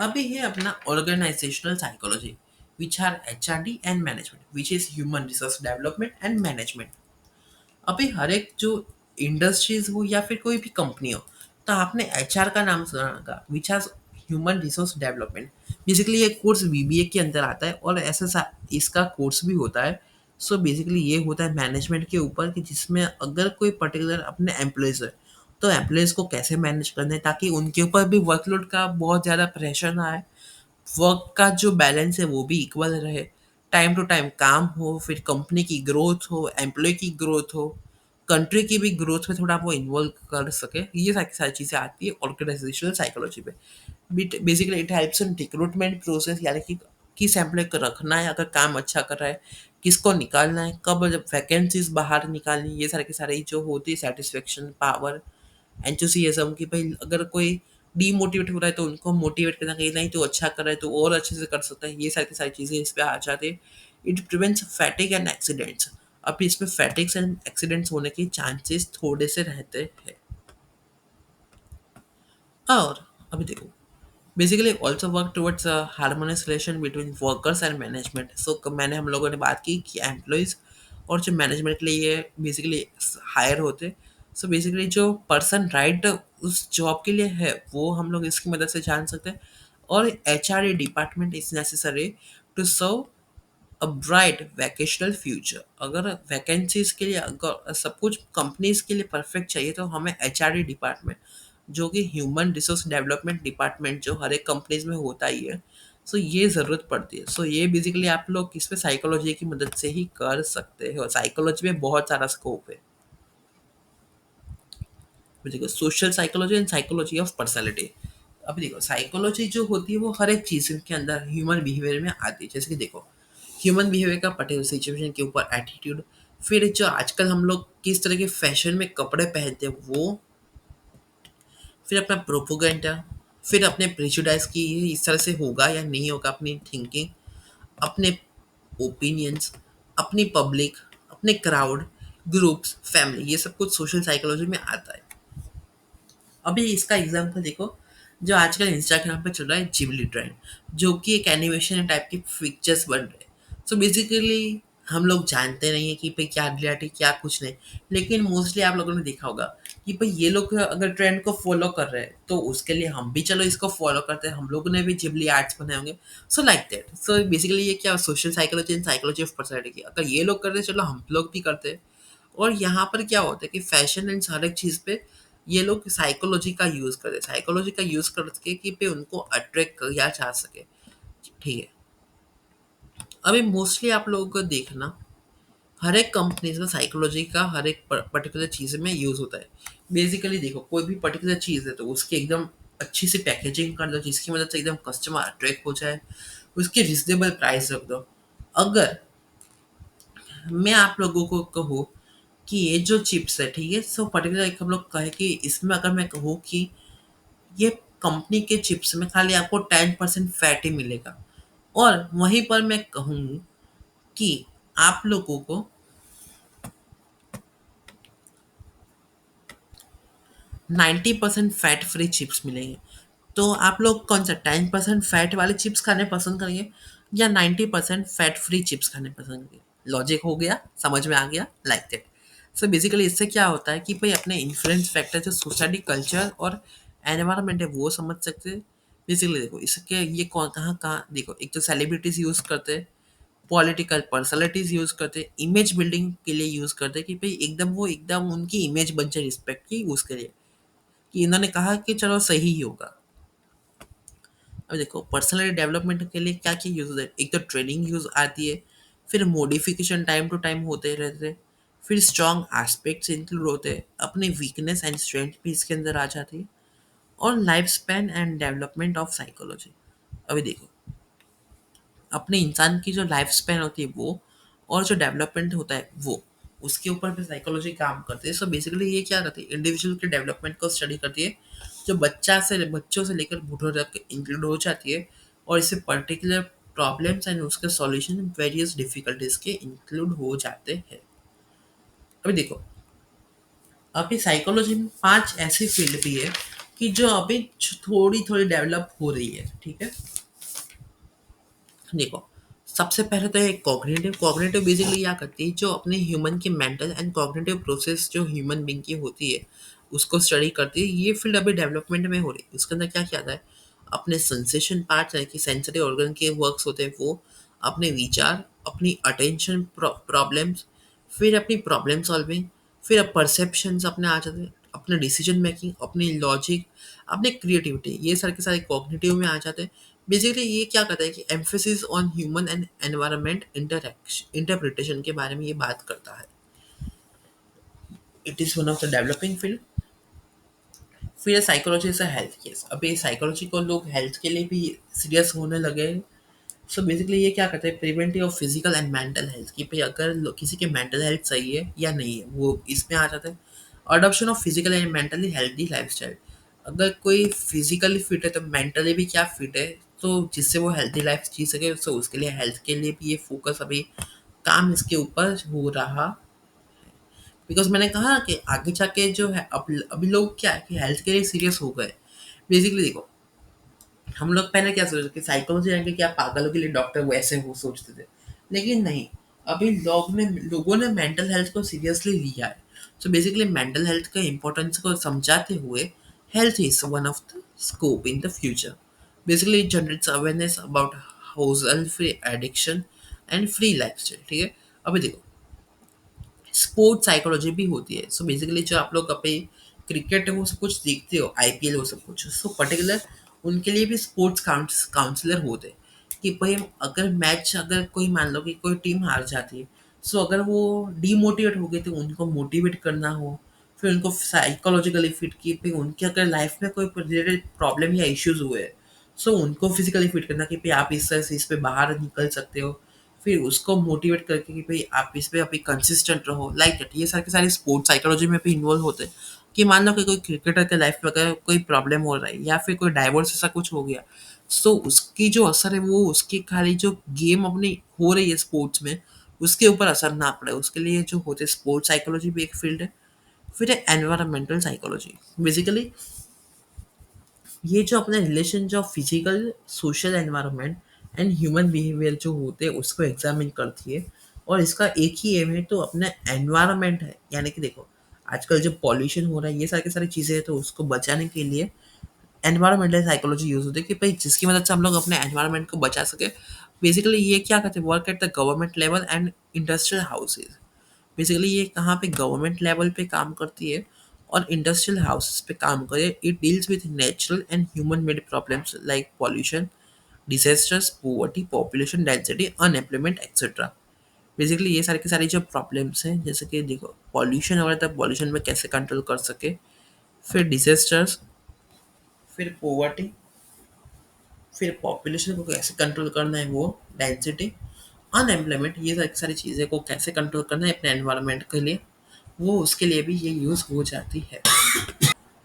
अभी है अपना organisational psychology, which are HRD and management, which is human resource development and management. अभी हर एक जो इंडस्ट्रीज हो या फिर कोई भी कंपनी हो, तो आपने एचआर का नाम सुना होगा, which has human resource development. Basically ये कोर्स बीबीए के अंदर आता है और इसका कोर्स भी होता है। सो बेसिकली ये होता है मैनेजमेंट के ऊपर कि जिसमें अगर कोई पर्टिकुलर अपने एम्प्लॉयज़ है तो एम्प्लॉयज़ को कैसे मैनेज करना है ताकि उनके ऊपर भी वर्कलोड का बहुत ज़्यादा प्रेशर ना आए, वर्क का जो बैलेंस है वो भी इक्वल रहे, टाइम टू टाइम काम हो, फिर कंपनी की ग्रोथ हो, एम्प्लॉय की ग्रोथ हो, कंट्री की भी ग्रोथ में थोड़ा वो इन्वॉल्व कर सके। ये सारी सारी चीज़ें आती है ऑर्गेनाइजेशनल साइकोलॉजी में। Basically it helps in recruitment process, यानी कि किस एम्प्लॉय को रखना है अगर काम अच्छा कर रहा है, किसको निकालना है, कब जब वैकेंसीज बाहर निकालनी, ये सारे के सारे जो होती है सेटिस्फेक्शन, पावर, एंथुसियाज्म कि भाई अगर कोई डीमोटिवेट हो रहा है तो उनको मोटिवेट करना, कहीं नहीं तो अच्छा कर रहा है तो और अच्छे से कर सकता है, ये सारी की सारी चीज़ें इस पे आ जाती है। It prevents fatigue and accidents. अब इसमें फैटिग्स एंड एक्सीडेंट्स होने के चांसेस थोड़े से रहते हैं। और अभी देखो, basically also work towards harmonious relation between workers and management. So मैंने हम लोगों ने बात की कि एम्प्लॉयज़ और जो मैनेजमेंट के लिए ये बेसिकली हायर होते, सो बेसिकली जो पर्सन राइट उस जॉब के लिए है वो हम लोग इसकी मदद से जान सकते हैं। और H R department is necessary to serve a bright vocational future. अगर वैकेंसीज के लिए अगर सब कुछ कंपनीज के लिए परफेक्ट चाहिए तो हमें एच आर डी डिपार्टमेंट, जो कि ह्यूमन रिसोर्स डेवलपमेंट डिपार्टमेंट जो हर एक कंपनीज में होता ही है, सो ये ज़रूरत पड़ती है। सो ये बेसिकली आप लोग इसमें साइकोलॉजी की मदद से ही कर सकते हो। साइकोलॉजी में बहुत सारा स्कोप है। देखो, social psychology and psychology of personality. अब देखो, साइकोलॉजी जो होती है वो हर एक चीज़ के अंदर ह्यूमन बिहेवियर में आती है। जैसे कि देखो, ह्यूमन बिहेवियर का पर्टिकुलर सिचुएशन के ऊपर एटीट्यूड, फिर जो आजकल हम लोग किस तरह के फैशन में कपड़े पहनते हैं वो, फिर अपना प्रोपोगेंडा, फिर अपने प्रेजुडाइज की ये इस तरह से होगा या नहीं होगा, अपनी थिंकिंग, अपने ओपिनियंस, अपनी पब्लिक, अपने क्राउड, ग्रुप्स, फैमिली, ये सब कुछ सोशल साइकोलॉजी में आता है। अभी इसका एग्जांपल देखो, जो आजकल इंस्टाग्राम पे चल रहा है जिबली ट्रेंड, जो कि एक एनिमेशन टाइप की पिक्चर्स बन रहे हैं। सो बेसिकली हम लोग जानते नहीं है कि भाई क्या रियलिटी क्या कुछ नहीं, लेकिन मोस्टली आप लोगों ने देखा होगा कि भाई ये लोग अगर ट्रेंड को फॉलो कर रहे हैं तो उसके लिए हम भी चलो इसको फॉलो करते हैं, हम लोगों ने भी जिबली आर्ट्स बनाए होंगे। So like that. So basically ये क्या social psychology and psychology of personality की, अगर ये लोग कर रहे हैं चलो हम लोग भी करते हैं। और यहाँ पर क्या होता है कि फैशन एंड हर एक चीज़ पे ये लोग साइकोलॉजी का यूज़ करते हैं, साइकोलॉजी का यूज़ करके कि पे उनको अट्रैक्ट किया जा सके। ठीक है। अभी मोस्टली आप लोगों को देखना, हर एक कंपनीज में साइकोलॉजी का हर एक पर्टिकुलर चीज़ में यूज़ होता है। बेसिकली देखो, कोई भी पर्टिकुलर चीज़ है तो उसकी एकदम अच्छी सी पैकेजिंग कर दो जिसकी मदद से एकदम कस्टमर अट्रैक्ट हो जाए, उसकी रिजनेबल प्राइस रख दो। अगर मैं आप लोगों को कहूँ कि ये जो चिप्स है, ठीक है, सो पर्टिकुलर एक हम लोग कहें कि इसमें अगर मैं कहूँ कि ये कंपनी के चिप्स में खाली आपको 10% फैट ही मिलेगा, और वहीं पर मैं कहूँ कि आप लोगों को 90% फैट फ्री चिप्स मिलेंगे। तो आप लोग कौन सा 10% फैट वाले चिप्स खाने पसंद करेंगे या 90% फैट फ्री चिप्स खाने पसंद करेंगे? लॉजिक हो गया, समझ में आ गया, लाइक दैट। सो बेसिकली इससे क्या होता है कि भाई अपने इन्फ्लुएंस फैक्टर जो सोसाइटी कल्चर और एनवायरनमेंट है वो समझ सकते हैं। बेसिकली देखो इसके ये कौन कहाँ कहाँ देखो, एक तो सेलिब्रिटीज यूज़ करते हैं, पॉलिटिकल पर्सनालिटीज यूज़ करते हैं, इमेज बिल्डिंग के लिए यूज़ करते हैं कि भाई एकदम वो एकदम उनकी इमेज बन जाए रिस्पेक्ट की उसके लिए, कि इन्होंने कहा कि चलो सही ही होगा। अब देखो, पर्सनल डेवलपमेंट के लिए क्या क्या यूज होता है, एक तो ट्रेनिंग यूज आती है, फिर मॉडिफिकेशन टाइम टू टाइम होते रहते हैं, फिर स्ट्रॉन्ग एस्पेक्ट्स इंक्लूड होते हैं, अपने वीकनेस एंड स्ट्रेंथ भी इसके अंदर आ जाती है, और life span and development of psychology. अभी देखो, अपने इंसान की जो लाइफ स्पैन होती है वो, और जो डेवलपमेंट होता है वो, उसके ऊपर भी साइकोलॉजी काम करती है। सो बेसिकली ये क्या करती है, इंडिविजुअल के डेवलपमेंट को स्टडी करती है, जो बच्चों से लेकर बूढ़ों तक इंक्लूड हो जाती है, और इससे पर्टिकुलर प्रॉब्लम्स एंड उसके सॉल्यूशन वेरियस डिफिकल्टीज के इंक्लूड हो जाते हैं। अभी देखो, अभी साइकोलॉजी में 5 ऐसी फील्ड भी है कि जो अभी थोड़ी थोड़ी डेवलप हो रही है। ठीक है। देखो, सबसे पहले तो है कॉग्निटिव। कॉग्निटिव बेसिकली क्या करती है, जो अपने ह्यूमन की मेंटल एंड कॉग्निटिव प्रोसेस जो ह्यूमन बीइंग की होती है उसको स्टडी करती है। ये फील्ड अभी डेवलपमेंट में हो रही है। इसके अंदर क्या क्या आता है, अपने सेंसेशन पार्ट यानी कि सेंसरी ऑर्गन के वर्क्स होते हैं वो, अपने विचार, अपनी अटेंशन प्रॉब्लम्स, फिर अपनी प्रॉब्लम सॉल्विंग, फिर परसेप्शंस अपने आ जाते हैं, अपने डिसीजन मेकिंग, अपनी लॉजिक, अपनी क्रिएटिविटी, ये सारे के सारे कॉग्निटिव में आ जाते हैं। बेसिकली ये क्या करता है कि emphasis on human and environment interaction interpretation के बारे में ये बात करता है। It is one of the developing field. फिर psychology is a health case. अभी साइकोलॉजी को लोग हेल्थ के लिए भी सीरियस होने लगे हैं। सो बेसिकली ये क्या करता है, preventive of physical and mental health, कि भाई अगर किसी की मेंटल हेल्थ सही है या नहीं है वो इसमें आ जाता है। Adoption of physical and mentally healthy lifestyle, अगर कोई फिजिकली फिट है तो मेंटली भी क्या फिट है, तो जिससे वो हेल्थी लाइफ जी सके, सो उसके लिए हेल्थ के लिए भी ये फोकस अभी काम इसके ऊपर हो रहा। बिकॉज मैंने कहा कि आगे जाके जो है अभी लोग क्या है कि हेल्थ के लिए सीरियस हो गए। बेसिकली देखो, हम लोग पहले क्या सोचते थे कि साइकोलॉजी यानी कि क्या पागलों के लिए डॉक्टर वैसे वो सोचते थे, लेकिन नहीं। अभी लोगों ने मेंटल हेल्थ को सीरियसली लिया है। सो बेसिकली मेंटल हेल्थ का इम्पोर्टेंस को समझाते हुए health is one of the scope in the future. Basically it generates awareness about Housel free addiction and free life. ठीक है, अभी देखो, स्पोर्ट्स साइकोलॉजी भी होती है। सो बेसिकली जो आप लोग अपने क्रिकेट वो सब कुछ देखते हो, आईपीएल वो सब कुछ, सो पर्टिकुलर उनके लिए भी स्पोर्ट्स काउंसलर होते हैं कि भाई अगर मैच, अगर कोई मान लो कि कोई टीम हार जाती है, सो अगर वो डीमोटिवेट हो गए तो उनको मोटिवेट करना हो, फिर उनको साइकोलॉजिकली फिट की, फिर उनके अगर लाइफ में कोई रिलेटेड प्रॉब्लम या इश्यूज हुए, सो उनको फिजिकली फिट करना कि भाई आप इस तरह से इस पे बाहर निकल सकते हो। फिर उसको मोटिवेट करके कि भाई आप इस पे अभी कंसिस्टेंट रहो, लाइक दैट। ये सारे के सारे स्पोर्ट्स साइकोलॉजी में भी इन्वॉल्व होते हैं कि मान लो कि कोई क्रिकेटर के लाइफ में अगर कोई प्रॉब्लम हो रहा है या फिर कोई डाइवोर्स ऐसा कुछ हो गया, सो उसकी जो असर है वो उसकी खाली जो गेम अपनी हो रही है स्पोर्ट्स में, उसके ऊपर असर ना पड़े, उसके लिए जो होते स्पोर्ट्स साइकोलॉजी भी एक फील्ड है। फिर है एनवायरमेंटल साइकोलॉजी। बेसिकली ये जो अपने रिलेशन जो physical social environment and human behaviour जो होते हैं उसको एग्जामिन करती है। और इसका एक ही एम है, तो अपना एनवायरनमेंट है, यानी कि देखो आजकल जो पॉल्यूशन हो रहा है ये सारी की सारी चीज़ें हैं, तो उसको बचाने के लिए एनवायरमेंटल साइकोलॉजी यूज होती है कि भाई जिसकी मदद से हम लोग अपने एनवायरनमेंट को बचा सके। बेसिकली ये क्या करते हैं, work at the government level and industrial houses. Basically ये कहाँ पे गवर्नमेंट लेवल पे काम करती है और इंडस्ट्रियल हाउसेस पे काम करे। It deals with natural and human made problems like pollution, disasters, poverty, population density, unemployment etcetera. Basically ये सारी की सारी जो प्रॉब्लम्स हैं, जैसे कि देखो पॉल्यूशन हो रहा था, पॉल्यूशन में कैसे कंट्रोल कर सके, फिर डिजास्टर्स, फिर पोवर्टी, फिर पॉपुलेशन को कैसे कंट्रोल करना है वो, डेंसिटी, अनएम्प्लॉयमेंट, ये सारी सारी चीज़ें को कैसे कंट्रोल करना है अपने एनवायरनमेंट के लिए, वो उसके लिए भी ये यूज़ हो जाती है।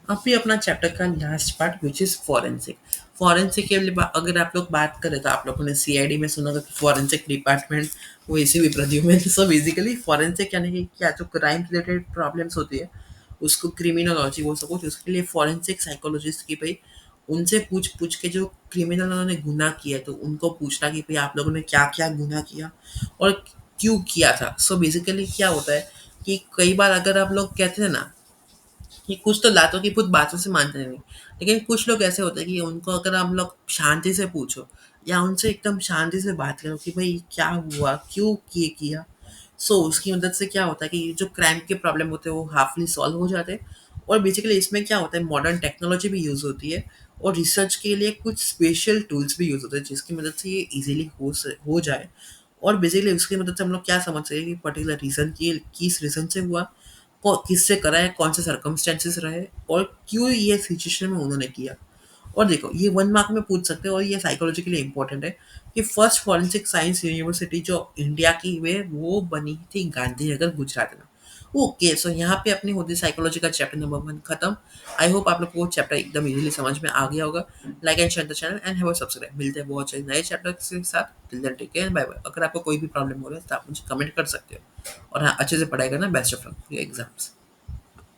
अब भी अपना चैप्टर का last part which is forensic. Forensic के लिए अगर आप लोग बात करें तो आप लोगों ने सीआईडी में सुना होगा कि फॉरेंसिक डिपार्टमेंट वो इसी भी प्रद्युम्न है। सो बेसिकली फॉरेंसिक यानी कि क्या जो क्राइम रिलेटेड प्रॉब्लम्स होती है उसको क्रिमिनोलॉजी वो सब कुछ, उसके लिए फॉरेंसिक साइकोलॉजिस्ट की भाई उनसे पूछ पूछ के जो क्रिमिनलों ने गुनाह किया है, तो उनको पूछना कि भाई आप लोगों ने क्या क्या गुनाह किया और क्यों किया था। सो बेसिकली क्या होता है कि कई बार अगर आप लोग कहते हैं ना कि कुछ तो लातों की भूत बातों से मानते नहीं, लेकिन कुछ लोग ऐसे होते हैं कि उनको अगर हम लोग शांति से पूछो या उनसे एकदम शांति से बात करो कि भाई क्या हुआ, क्यों ये किया, सो उसकी मदद से क्या होता है कि जो क्राइम के प्रॉब्लम होते हैं वो हाफली सॉल्व हो जाते हैं। और बेसिकली इसमें क्या होता है, मॉडर्न टेक्नोलॉजी भी यूज़ होती है और रिसर्च के लिए कुछ स्पेशल टूल्स भी यूज़ होते हैं जिसकी मदद से ये इजीली हो जाए। और बेसिकली उसकी मदद से हम लोग क्या समझ सकें कि पर्टिकुलर रीज़न की किस रीज़न से हुआ, किससे करा है, कौन से सर्कमस्टेंसेस रहे और क्यों ये सिचुएशन में उन्होंने किया। और देखो ये 1 मार्क में पूछ सकते हो और ये साइकोलॉजी के लिए इंपॉर्टेंट है कि फर्स्ट फॉरेंसिक साइंस यूनिवर्सिटी जो इंडिया की वे वो बनी थी गांधीनगर गुजरात में। ओके, सो यहाँ पे अपनी होती साइकोलॉजी का चैप्टर नंबर 1 खत्म। आई होप आप लोग को वो चैप्टर एकदम इजीली समझ में आ गया होगा। Like and share the channel and have a subscribe. मिलते हैं बहुत जल्द नए चैप्टर के साथ। Till then take care, bye bye. अगर आपको कोई भी प्रॉब्लम हो रहा है तो आप मुझे कमेंट कर सकते हो। और हाँ, अच्छे से पढ़ाई करना, best of luck for your exams.